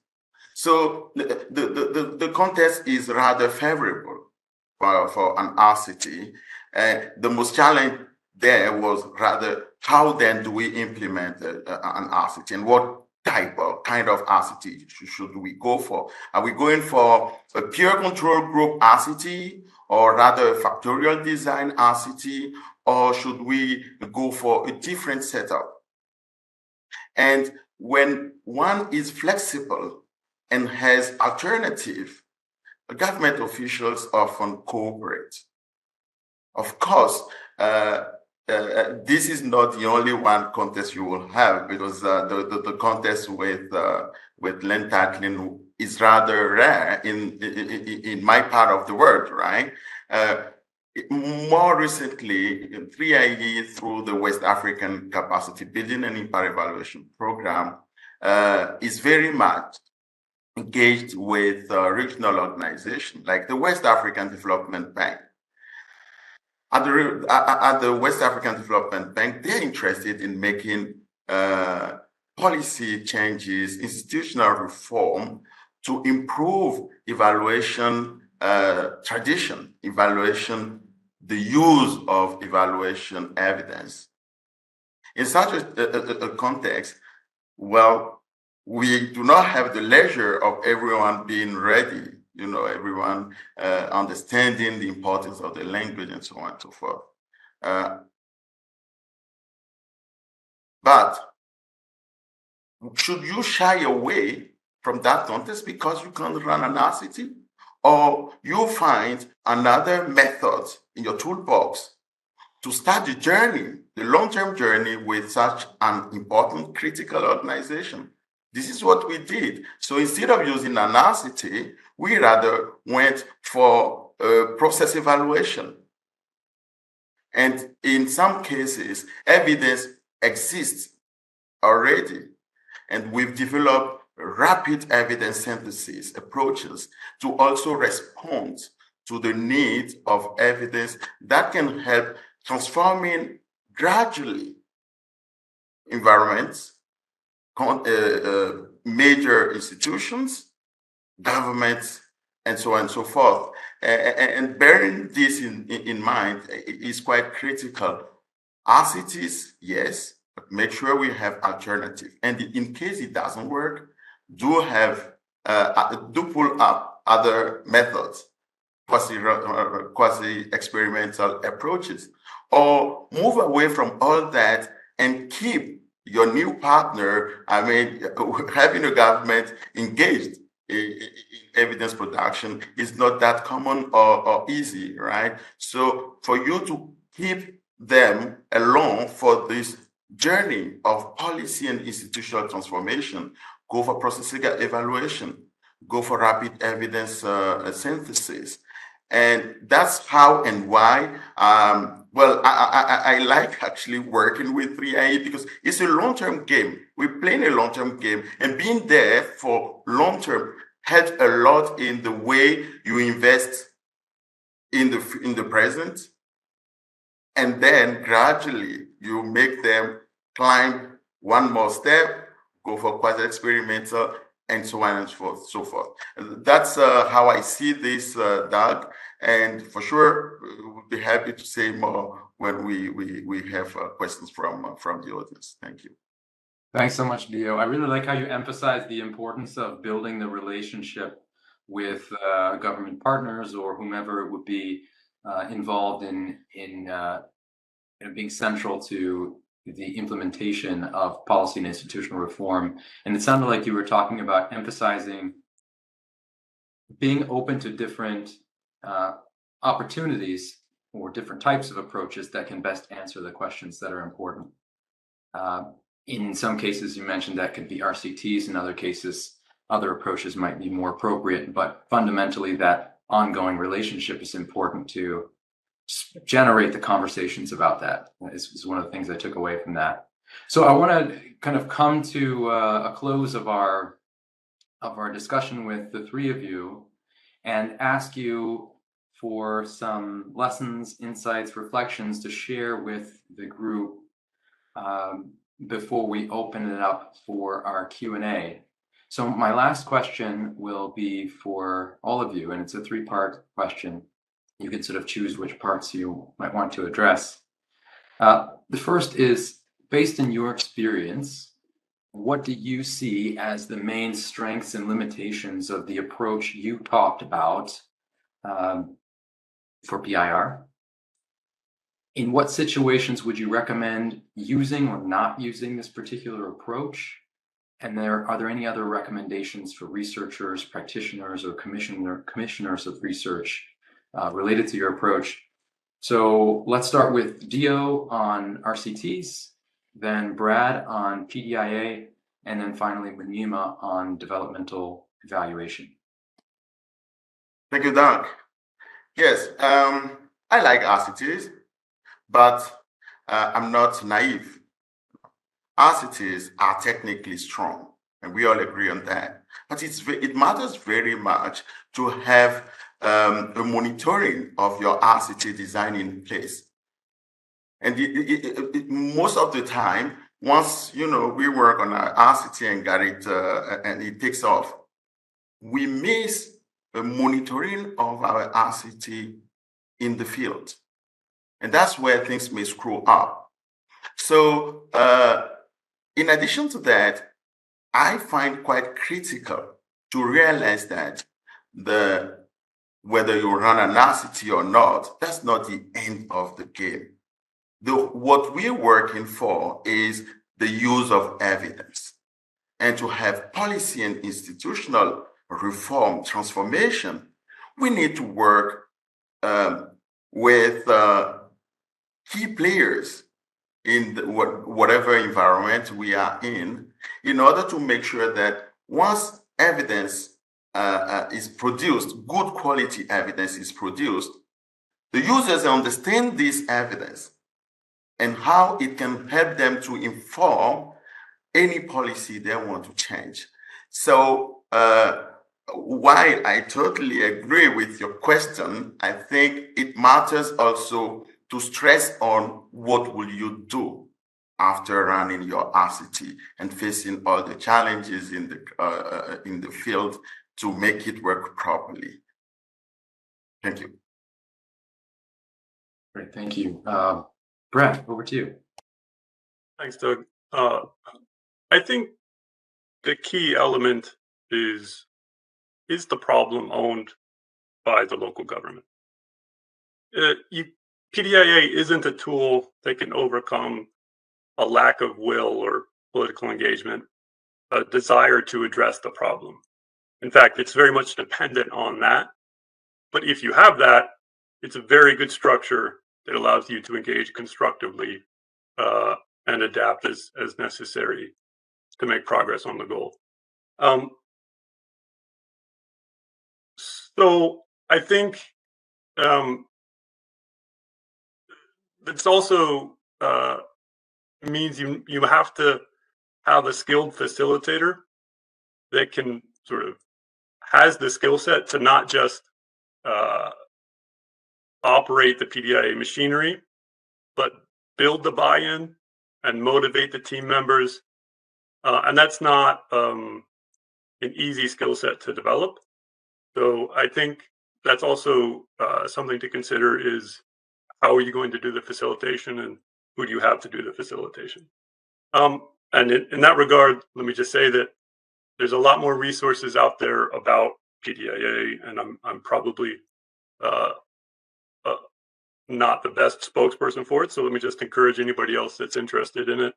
So the context is rather favorable for an RCT. The most challenge there was rather how then do we implement an RCT, and what kind of RCT should we go for? Are we going for a pure control group RCT, or rather a factorial design RCT, or should we go for a different setup? And when one is flexible and has alternative, government officials often cooperate. Of course, this is not the only one contest you will have, because the contest with land titling is rather rare in my part of the world, right? More recently, 3IE, through the West African Capacity Building and Impact Evaluation Program, is very much engaged with regional organizations like the West African Development Bank. At the West African Development Bank, they're interested in making policy changes, institutional reform to improve evaluation tradition, the use of evaluation evidence. In such a context, well, we do not have the leisure of everyone being ready, everyone understanding the importance of the language and so on and so forth. But should you shy away from that context because you can't run an RCT? Or you find another method in your toolbox to start the journey, the long-term journey with such an important critical organization? This is what we did. So instead of using an RCT, we rather went for process evaluation. And in some cases, evidence exists already. And we've developed rapid evidence synthesis approaches to also respond to the need of evidence that can help transforming gradually environments, major institutions, governments, and so on and so forth. And bearing this in mind is quite critical. RCTs, yes, but make sure we have alternative. And in case it doesn't work, do pull up other methods, quasi-experimental approaches, or move away from all that and keep your new partner, having a government engaged in evidence production is not that common or easy, right? So for you to keep them along for this journey of policy and institutional transformation, go for process evaluation, go for rapid evidence synthesis. And that's how and why. I like actually working with 3IE because it's a long-term game. We're playing a long-term game, and being there for long-term helps a lot in the way you invest in the present, and then gradually you make them climb one more step, go for quasi-experimental, and so on and so forth. That's how I see this, Doug. And for sure, we'll be happy to say more when we have questions from the audience. Thank you. Thanks so much, Dio. I really like how you emphasize the importance of building the relationship with government partners or whomever would be involved in being central to the implementation of policy and institutional reform. And it sounded like you were talking about emphasizing being open to different opportunities or different types of approaches that can best answer the questions that are important. In some cases, you mentioned that could be RCTs. In other cases, other approaches might be more appropriate, but fundamentally that ongoing relationship is important to generate the conversations about that. Is one of the things I took away from that. So I want to kind of come to a close of our discussion with the three of you and ask you for some lessons, insights, reflections to share with the group before we open it up for our Q&A. So my last question will be for all of you, and it's a three-part question. You can sort of choose which parts you might want to address. The first is, based on your experience, what do you see as the main strengths and limitations of the approach you talked about for PIR? In what situations would you recommend using or not using this particular approach? And are there any other recommendations for researchers, practitioners, or commissioners of research related to your approach? So let's start with Dio on RCTs, then Brad on PDIA, and then finally Munima on developmental evaluation. Thank you, Doug. Yes, I like RCTs, but I'm not naive. RCTs are technically strong, and we all agree on that. But it matters very much to have a monitoring of your RCT design in place. And most of the time, once we work on our RCT and got it, and it takes off, we miss the monitoring of our RCT in the field, and that's where things may screw up. So, in addition to that, I find quite critical to realize that whether you run an RCT or not, that's not the end of the game. What we're working for is the use of evidence. And to have policy and institutional reform transformation, we need to work with key players in whatever environment we are in order to make sure that once evidence is produced, good quality evidence is produced, the users understand this evidence and how it can help them to inform any policy they want to change. So while I totally agree with your question, I think it matters also to stress on what will you do after running your RCT and facing all the challenges in the field to make it work properly. Thank you. Great, thank you. Brad, over to you. Thanks, Doug. I think the key element is the problem owned by the local government? PDIA isn't a tool that can overcome a lack of will or political engagement, a desire to address the problem. In fact, it's very much dependent on that. But if you have that, it's a very good structure that allows you to engage constructively and adapt as necessary to make progress on the goal. So I think this also means you have to have a skilled facilitator that can sort of has the skill set to not just operate the PDIA machinery, but build the buy-in and motivate the team members. And that's not an easy skill set to develop. So I think that's also something to consider is how are you going to do the facilitation and who do you have to do the facilitation? And in that regard, let me just say that there's a lot more resources out there about PDIA, and I'm probably not the best spokesperson for it. So let me just encourage anybody else that's interested in it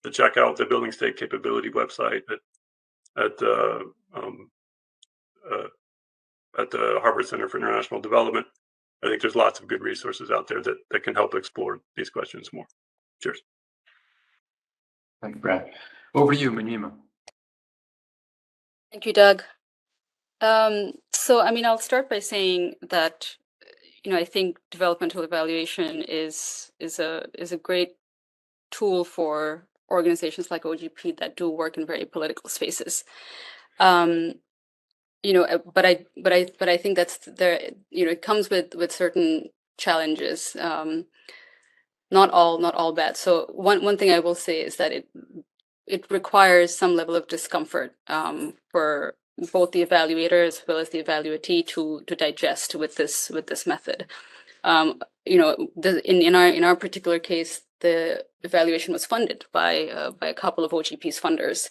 to check out the Building State Capability website at the Harvard Center for International Development. I think there's lots of good resources out there that can help explore these questions more. Cheers. Thank you, Brad. Over to you, Munima. Thank you, Doug. So, I mean, I'll start by saying that, I think developmental evaluation is a great tool for organizations like OGP that do work in very political spaces. Um, but I think that's there. It comes with certain challenges. Not all bad. So one thing I will say is that it requires some level of discomfort for both the evaluator as well as the evaluatee to digest with this method. In our particular case, the evaluation was funded by a couple of OGP's funders,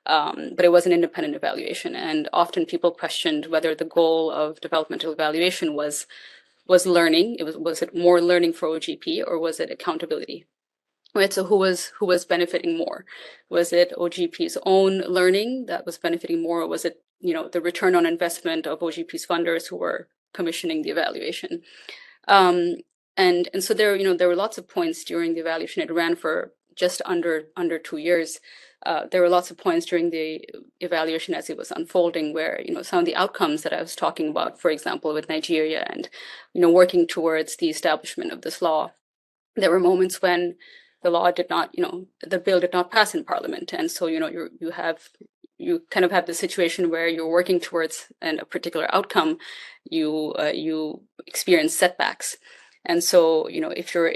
but it was an independent evaluation, and often people questioned whether the goal of developmental evaluation was learning. Was it more learning for OGP, or was it accountability? Right. So who was benefiting more? Was it OGP's own learning that was benefiting more, or was it the return on investment of OGP's funders who were commissioning the evaluation? And so there were lots of points during the evaluation. It ran for just under 2 years. There were lots of points during the evaluation as it was unfolding where some of the outcomes that I was talking about, for example, with Nigeria and working towards the establishment of this law, there were moments when the law did not, the bill did not pass in Parliament, and so you kind of have the situation where you're working towards a particular outcome, you experience setbacks, and so if you're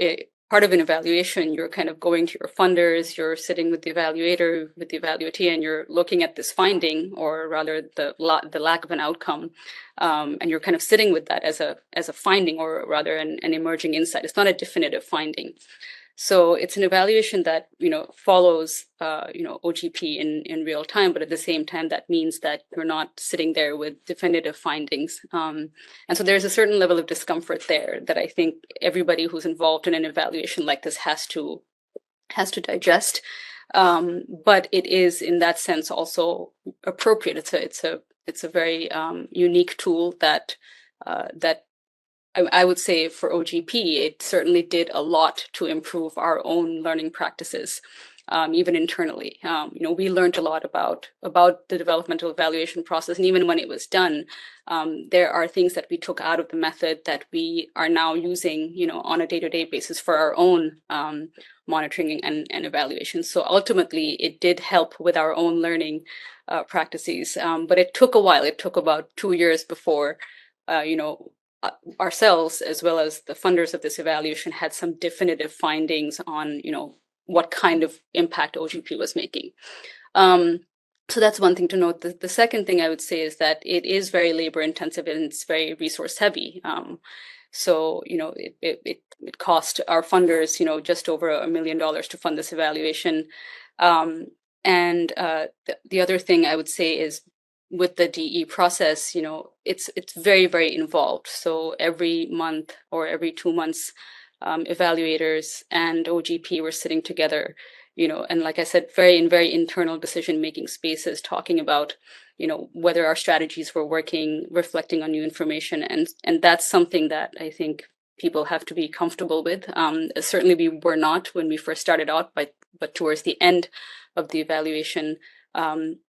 part of an evaluation, you're kind of going to your funders, you're sitting with the evaluator, with the evaluatee, and you're looking at this finding, or rather the lack of an outcome, and you're kind of sitting with that as a finding, or rather an emerging insight. It's not a definitive finding. So it's an evaluation that follows OGP in real time, but at the same time that means that you're not sitting there with definitive findings, and so there's a certain level of discomfort there that I think everybody who's involved in an evaluation like this has to digest. But it is in that sense also appropriate. It's a very unique tool that I would say for OGP, it certainly did a lot to improve our own learning practices, even internally. We learned a lot about the developmental evaluation process, and even when it was done, there are things that we took out of the method that we are now using, on a day-to-day basis for our own monitoring and evaluation. So ultimately, it did help with our own learning practices, but it took a while. It took about 2 years before, ourselves as well as the funders of this evaluation had some definitive findings on what kind of impact OGP was making. So that's one thing to note. The second thing I would say is that it is very labor intensive and it's very resource heavy. So it cost our funders just over $1 million to fund this evaluation. And the other thing I would say is, with the DE process, it's very, very involved. So every month or every 2 months, evaluators and OGP were sitting together, and like I said, very internal decision-making spaces, talking about, whether our strategies were working, reflecting on new information. And that's something that I think people have to be comfortable with. Certainly we were not when we first started out, but towards the end of the evaluation,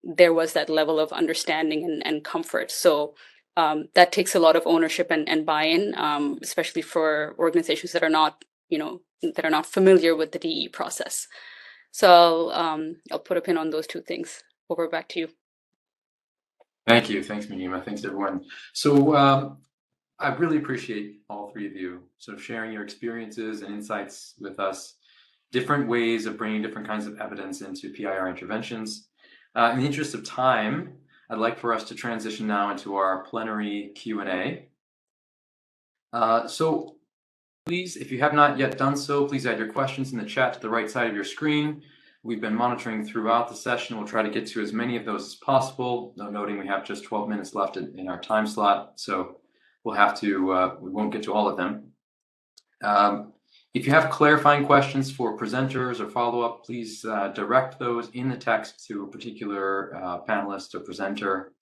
there was that level of understanding and comfort. So that takes a lot of ownership and buy-in, especially for organizations that are not, familiar with the DE process. So I'll put a pin on those two things. Over back to you. Thank you. Thanks, Minima. Thanks, everyone. So I really appreciate all three of you sort of sharing your experiences and insights with us, different ways of bringing different kinds of evidence into PIR interventions. In the interest of time, I'd like for us to transition now into our plenary Q&A. So please, if you have not yet done so, please add your questions in the chat to the right side of your screen. We've been monitoring throughout the session. We'll try to get to as many of those as possible, noting we have just 12 minutes left in our time slot. So we'll have to, we won't get to all of them. If you have clarifying questions for presenters or follow-up, please direct those in the text to a particular panelist or presenter.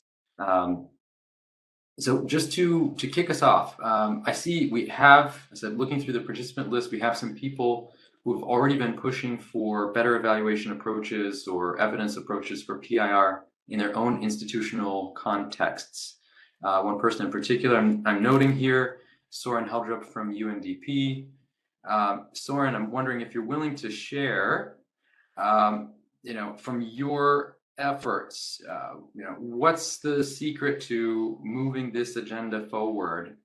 So just to kick us off, I see we have, as I said, looking through the participant list, we have some people who have already been pushing for better evaluation approaches or evidence approaches for PIR. in their own institutional contexts. One person in particular I'm noting here, Soren Heldrup from UNDP. Soren, I'm wondering if you're willing to share, from your efforts, what's the secret to moving this agenda forward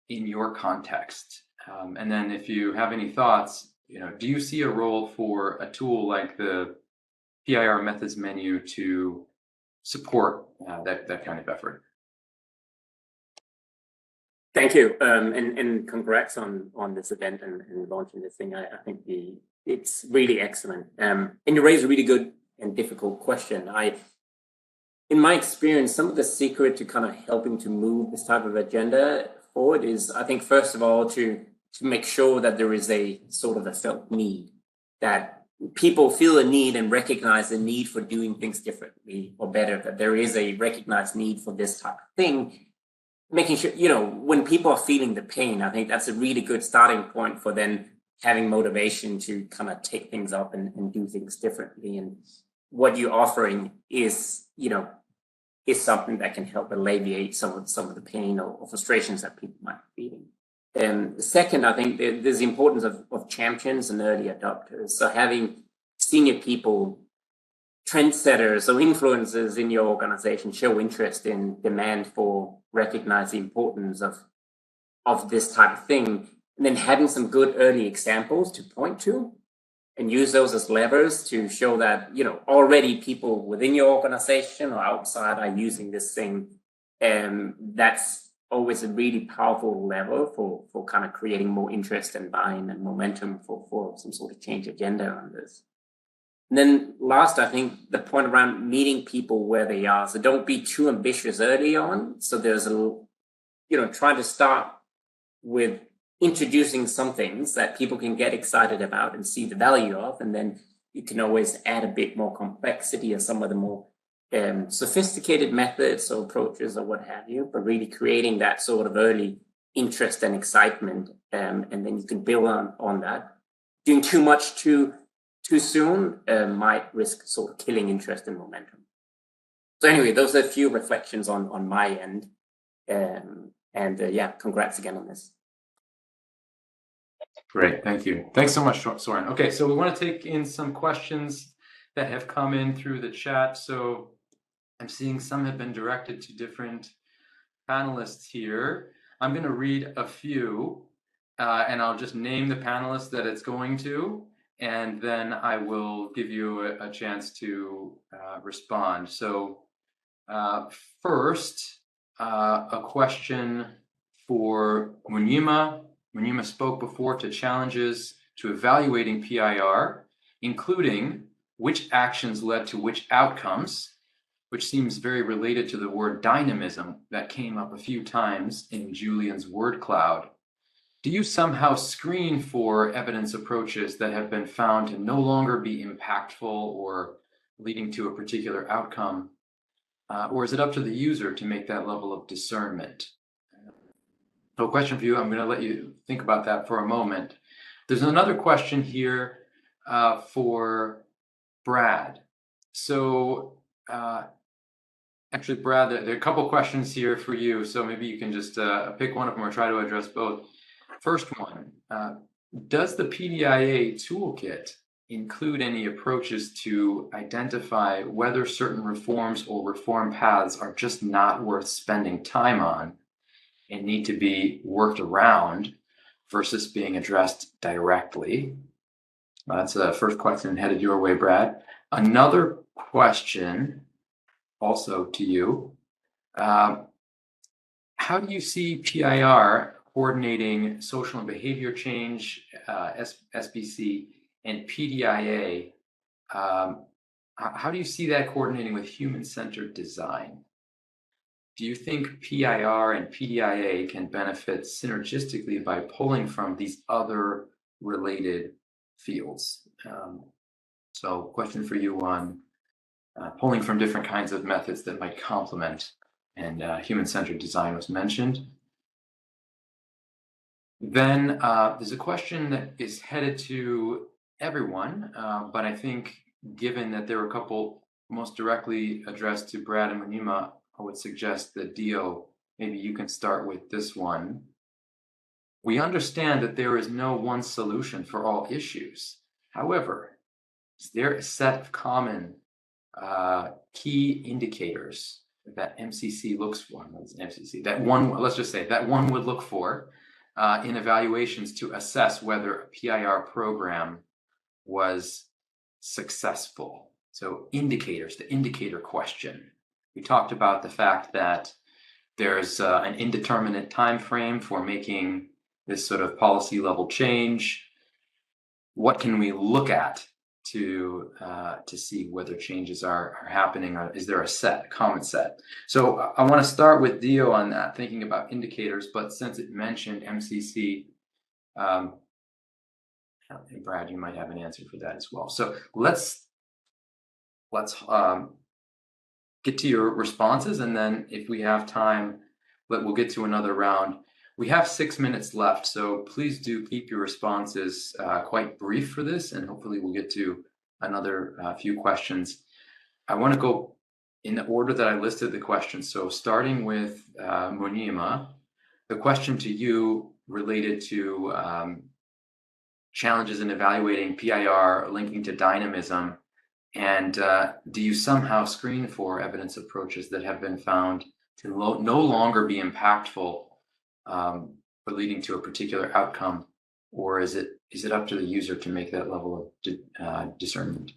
in your context? And then if you have any thoughts, do you see a role for a tool like the PIR Methods Menu to support that kind of effort? Thank you, and congrats on this event and launching this thing. I think it's really excellent. And you raise a really good and difficult question. In my experience, some of the secret to kind of helping to move this type of agenda forward is, I think, first of all, to make sure that there is a sort of a felt need, that people feel a need and recognize the need for doing things differently or better, that there is a recognized need for this type of thing. Making sure, when people are feeling the pain, I think that's a really good starting point for then having motivation to kind of take things up and do things differently. And what you're offering is something that can help alleviate some of the pain or frustrations that people might be feeling. And second, I think there's the importance of champions and early adopters. So having senior people, trendsetters or influencers in your organization show interest in demand for recognize the importance of this type of thing, and then having some good early examples to point to and use those as levers to show that already people within your organization or outside are using this thing. And that's always a really powerful lever for kind of creating more interest and buying and momentum for some sort of change agenda on this. And then last, I think the point around meeting people where they are. So don't be too ambitious early on. So there's try to start with introducing some things that people can get excited about and see the value of. And then you can always add a bit more complexity or some of the more sophisticated methods or approaches or what have you, but really creating that sort of early interest and excitement. And then you can build on that. Doing too much too soon might risk sort of killing interest and momentum. So anyway, those are a few reflections on my end. Congrats again on this. Great, thank you. Thanks so much, Soren. Okay, so we want to take in some questions that have come in through the chat. So I'm seeing some have been directed to different panelists here. I'm going to read a few, and I'll just name the panelists that it's going to, and then I will give you a chance to respond. So first, a question for Munyima. Munyima spoke before to challenges to evaluating PIR, including which actions led to which outcomes, which seems very related to the word dynamism that came up a few times in Julian's word cloud. Do you somehow screen for evidence approaches that have been found to no longer be impactful or leading to a particular outcome? Or is it up to the user to make that level of discernment? So a question for you, I'm going to let you think about that for a moment. There's another question here for Brad. So actually, Brad, there are a couple questions here for you. So maybe you can just pick one of them or try to address both. First one, does the PDIA toolkit include any approaches to identify whether certain reforms or reform paths are just not worth spending time on and need to be worked around versus being addressed directly? That's the first question headed your way, Brad. Another question also to you. How do you see PIR coordinating social and behavior change, SBC, and PDIA? How do you see that coordinating with human-centered design? Do you think PIR and PDIA can benefit synergistically by pulling from these other related fields? So question for you on pulling from different kinds of methods that might complement, and human-centered design was mentioned. Then there's a question that is headed to everyone, but I think given that there were a couple most directly addressed to Brad and Munima, I would suggest that Dio, maybe you can start with this one. We understand that there is no one solution for all issues. However, is there a set of common key indicators that MCC looks for? Let's just say that one would look for in evaluations to assess whether a PIR program was successful. So indicators, the indicator question. We talked about the fact that there's an indeterminate time frame for making this sort of policy level change. What can we look at to see whether changes are happening, or is there a common set? So I want to start with Dio on that, thinking about indicators, but since it mentioned MCC, and Brad, you might have an answer for that as well. So let's get to your responses, and then if we have time, we'll get to another round. We have 6 minutes left, so please do keep your responses quite brief for this, and hopefully we'll get to another few questions. I want to go in the order that I listed the questions. So starting with Munima, the question to you related to challenges in evaluating PIR linking to dynamism, and do you somehow screen for evidence approaches that have been found to no longer be impactful for leading to a particular outcome, or is it up to the user to make that level of discernment?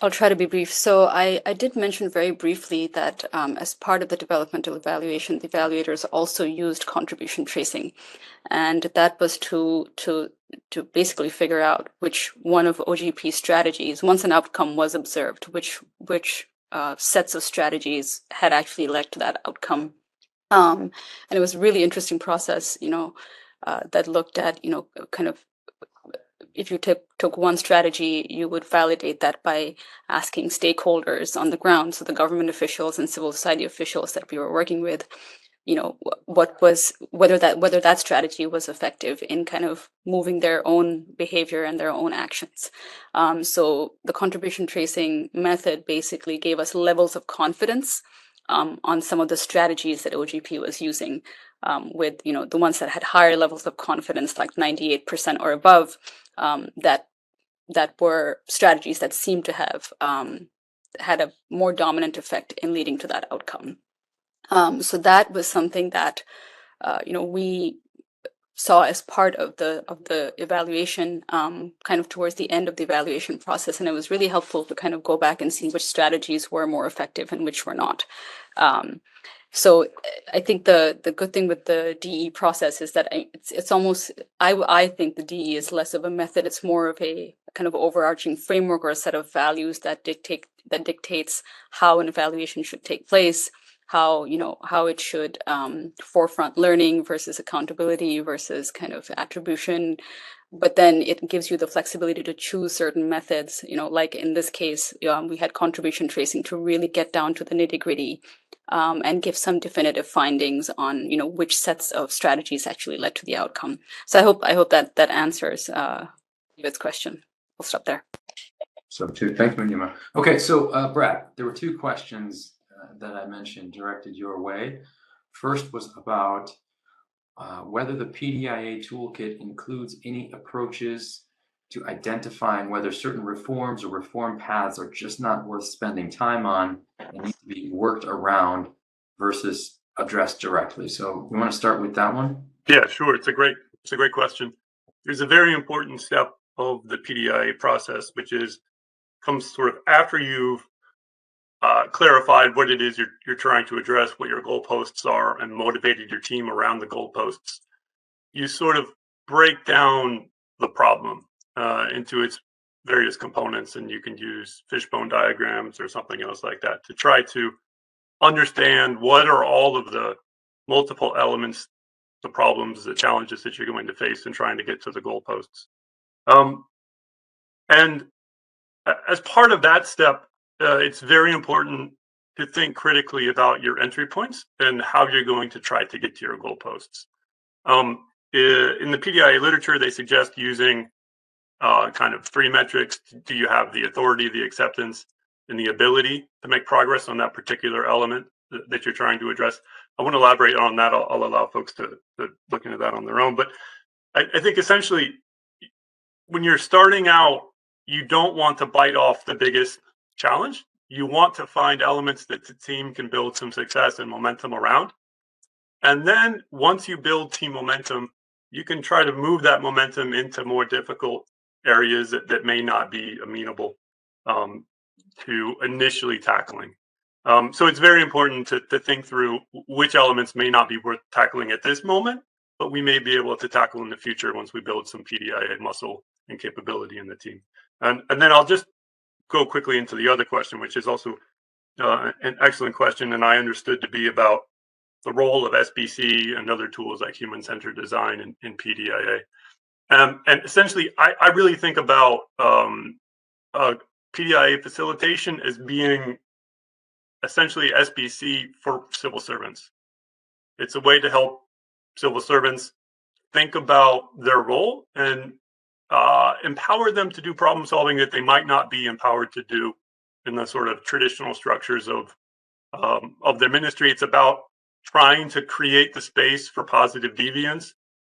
I'll try to be brief. So I did mention very briefly that as part of the developmental evaluation, the evaluators also used contribution tracing, and that was to basically figure out which one of OGP strategies, once an outcome was observed, which sets of strategies had actually led to that outcome. And it was a really interesting process, that looked at, kind of, if you took one strategy, you would validate that by asking stakeholders on the ground, so the government officials and civil society officials that we were working with, whether that strategy was effective in kind of moving their own behavior and their own actions. So the contribution tracing method basically gave us levels of confidence on some of the strategies that OGP was using, with the ones that had higher levels of confidence, like 98% or above, that were strategies that seemed to have had a more dominant effect in leading to that outcome. So that was something that we saw as part of the evaluation, kind of towards the end of the evaluation process, and it was really helpful to kind of go back and see which strategies were more effective and which were not. So I think the good thing with the DE process is that it's almost, I think the DE is less of a method. It's more of a kind of overarching framework or a set of values that dictates how an evaluation should take place, how it should forefront learning versus accountability versus kind of attribution. But then it gives you the flexibility to choose certain methods, like in this case, we had contribution tracing to really get down to the nitty-gritty, and give some definitive findings on, which sets of strategies actually led to the outcome. So I hope that answers David's question. I'll stop there. So thank you, Munima. Okay, so Brad, there were two questions that I mentioned directed your way. First was about whether the PDIA toolkit includes any approaches to identifying whether certain reforms or reform paths are just not worth spending time on and need to be worked around versus addressed directly. So you want to start with that one? Yeah, sure. It's a great question. There's a very important step of the PDIA process, which comes sort of after you've clarified what it is you're trying to address, what your goalposts are, and motivated your team around the goalposts. You sort of break down the problem into its various components, and you can use fishbone diagrams or something else like that to try to understand what are all of the multiple elements, the problems, the challenges that you're going to face in trying to get to the goalposts. And as part of that step, it's very important to think critically about your entry points and how you're going to try to get to your goalposts. In the PDIA literature, they suggest using kind of three metrics. Do you have the authority, the acceptance, and the ability to make progress on that particular element that you're trying to address? I want to elaborate on that. I'll allow folks to look into that on their own. But I think essentially, when you're starting out, you don't want to bite off the biggest challenge. You want to find elements that the team can build some success and momentum around. And then once you build team momentum, you can try to move that momentum into more difficult areas that may not be amenable to initially tackling. So it's very important to think through which elements may not be worth tackling at this moment, but we may be able to tackle in the future once we build some PDIA muscle and capability in the team. And then I'll just go quickly into the other question, which is also an excellent question, and I understood to be about the role of SBC and other tools like human-centered design in PDIA. And essentially, I really think about PDIA facilitation as being essentially SBC for civil servants. It's a way to help civil servants think about their role and empower them to do problem solving that they might not be empowered to do in the sort of traditional structures of their ministry. It's about trying to create the space for positive deviance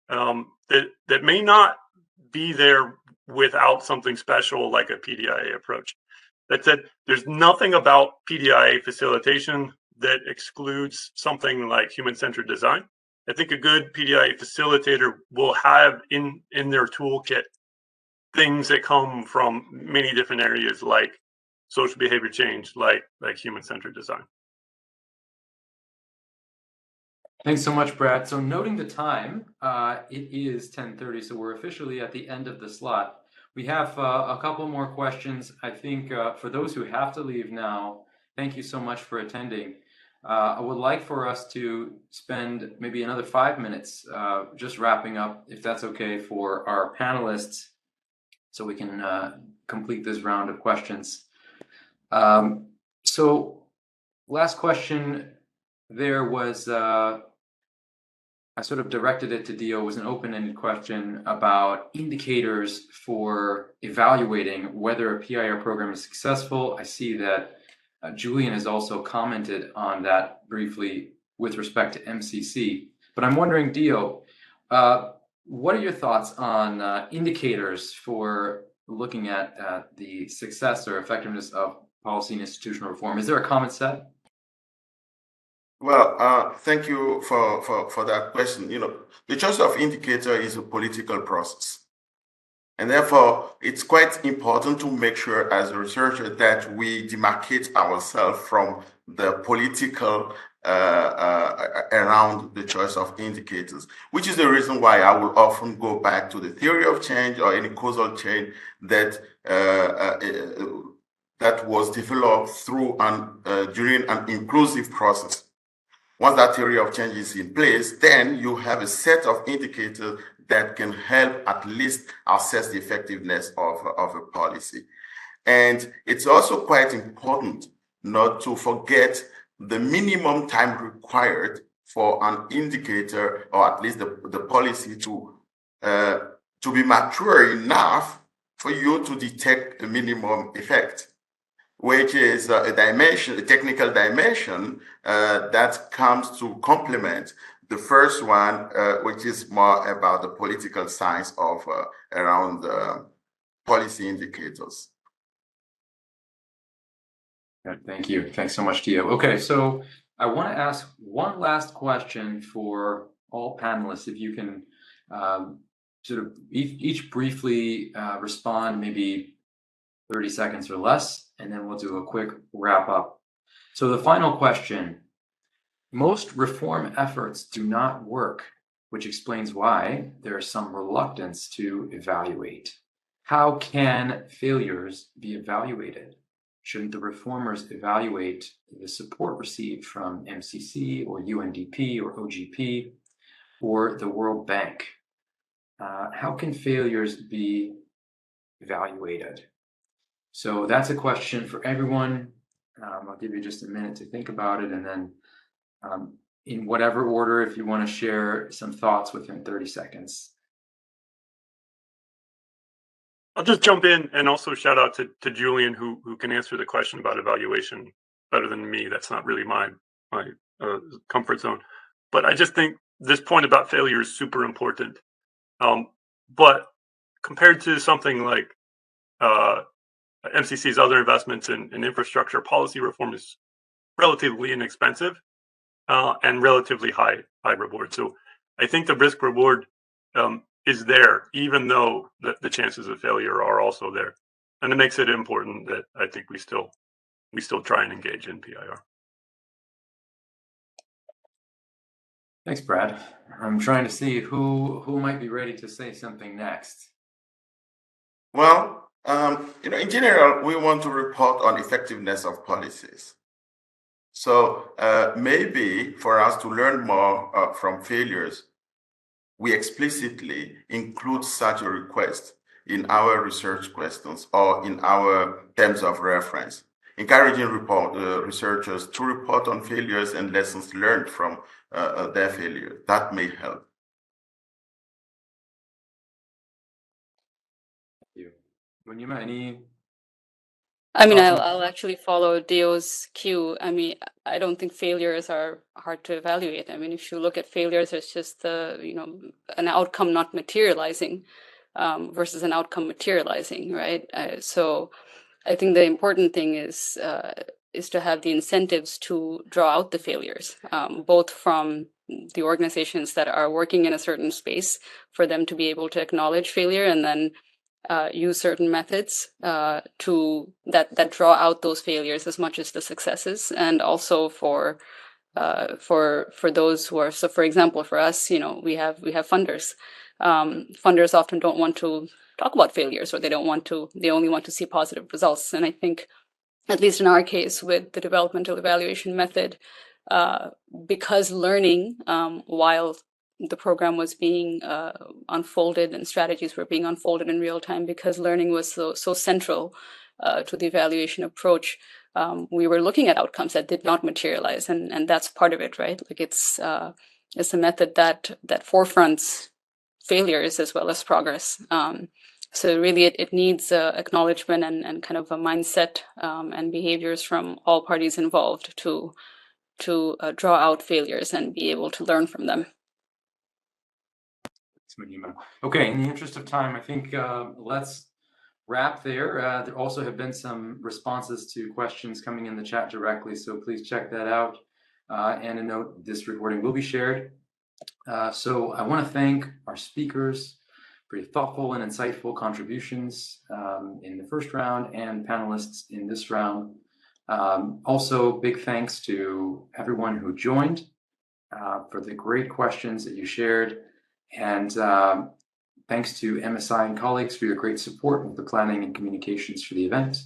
that may not be there without something special like a PDIA approach. That said, there's nothing about PDIA facilitation that excludes something like human-centered design. I think a good PDIA facilitator will have in their toolkit things that come from many different areas like social behavior change, like human-centered design. Thanks so much, Brad. So noting the time, it is 10:30, so we're officially at the end of the slot. We have a couple more questions. I think for those who have to leave now, thank you so much for attending. I would like for us to spend maybe another 5 minutes just wrapping up, if that's okay, for our panelists, so we can complete this round of questions. So last question there was, I sort of directed it to Dio, was an open-ended question about indicators for evaluating whether a PIR program is successful. I see that Julian has also commented on that briefly with respect to MCC, but I'm wondering, Dio, what are your thoughts on indicators for looking at the success or effectiveness of policy and institutional reform? Is there a common set? Well, thank you for that question. You know, the choice of indicator is a political process. And therefore, it's quite important to make sure as a researcher that we demarcate ourselves from the political around the choice of indicators, which is the reason why I will often go back to the theory of change or any causal chain that that was developed through during an inclusive process. Once that theory of change is in place, then you have a set of indicators that can help at least assess the effectiveness of a policy. And it's also quite important not to forget the minimum time required for an indicator, or at least the policy, to be mature enough for you to detect a minimum effect, which is a dimension, a technical dimension that comes to complement the first one, which is more about the political science of around policy indicators. Good, thank you. Thanks so much, Dio. Okay, so I want to ask one last question for all panelists. If you can sort of each briefly respond, maybe 30 seconds or less, and then we'll do a quick wrap up. So the final question: most reform efforts do not work, which explains why there is some reluctance to evaluate. How can failures be evaluated? Shouldn't the reformers evaluate the support received from MCC or UNDP or OGP or the World Bank? How can failures be evaluated? So that's a question for everyone. I'll give you just a minute to think about it, and then in whatever order, if you want to share some thoughts within 30 seconds. I'll just jump in and also shout out to Julian, who can answer the question about evaluation better than me. That's not really my comfort zone. But I just think this point about failure is super important. But compared to something like MCC's other investments in infrastructure, policy reform is relatively inexpensive and relatively high reward. So I think the risk reward is there, even though the chances of failure are also there, and it makes it important that I think we still try and engage in PIR. Thanks, Brad. I'm trying to see who might be ready to say something next. Well, in general, we want to report on effectiveness of policies. So maybe for us to learn more from failures, we explicitly include such a request in our research questions or in our terms of reference, encouraging researchers to report on failures and lessons learned from their failure. That may help. Thank you. Wenima, any? I mean, I'll actually follow Dio's cue. I mean, I don't think failures are hard to evaluate. I mean, if you look at failures, it's just an outcome not materializing versus an outcome materializing, right? So I think the important thing is to have the incentives to draw out the failures, both from the organizations that are working in a certain space for them to be able to acknowledge failure and then use certain methods to that draw out those failures as much as the successes, and also for those who are, so for example, for us, we have funders. Funders often don't want to talk about failures, or they only want to see positive results. And I think, at least in our case with the developmental evaluation method, because learning while the program was being unfolded and strategies were being unfolded in real time, because learning was so central to the evaluation approach, we were looking at outcomes that did not materialize, and that's part of it, right? Like it's a method that forefronts failures as well as progress. So really, it needs acknowledgement and kind of a mindset and behaviors from all parties involved to draw out failures and be able to learn from them. Okay, in the interest of time, I think let's wrap there. There also have been some responses to questions coming in the chat directly, so please check that out. And a note, this recording will be shared. So I want to thank our speakers for your thoughtful and insightful contributions in the first round, and panelists in this round. Also, big thanks to everyone who joined for the great questions that you shared. And thanks to MSI and colleagues for your great support with the planning and communications for the event.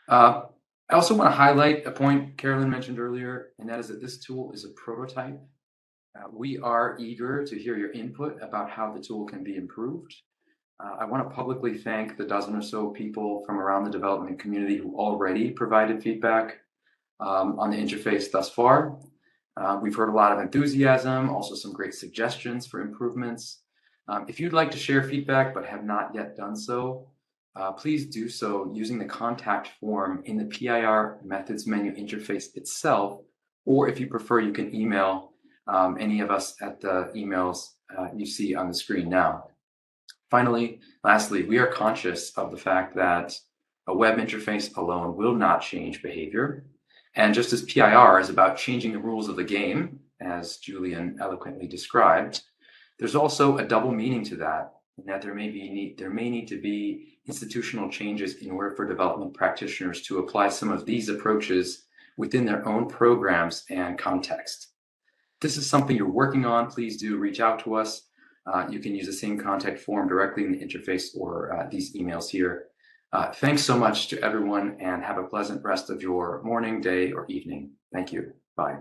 I also want to highlight a point Carolyn mentioned earlier, and that is that this tool is a prototype. We are eager to hear your input about how the tool can be improved. I want to publicly thank the dozen or so people from around the development community who already provided feedback on the interface thus far. We've heard a lot of enthusiasm, also some great suggestions for improvements. If you'd like to share feedback but have not yet done so, please do so using the contact form in the PIR Methods Menu interface itself, or if you prefer, you can email any of us at the emails you see on the screen now. Finally, lastly, we are conscious of the fact that a web interface alone will not change behavior. And just as PIR is about changing the rules of the game, as Julian eloquently described, there's also a double meaning to that, in that there may need to be institutional changes in order for development practitioners to apply some of these approaches within their own programs and context. If this is something you're working on, please do reach out to us. You can use the same contact form directly in the interface or these emails here. Thanks so much to everyone, and have a pleasant rest of your morning, day, or evening. Thank you. Bye.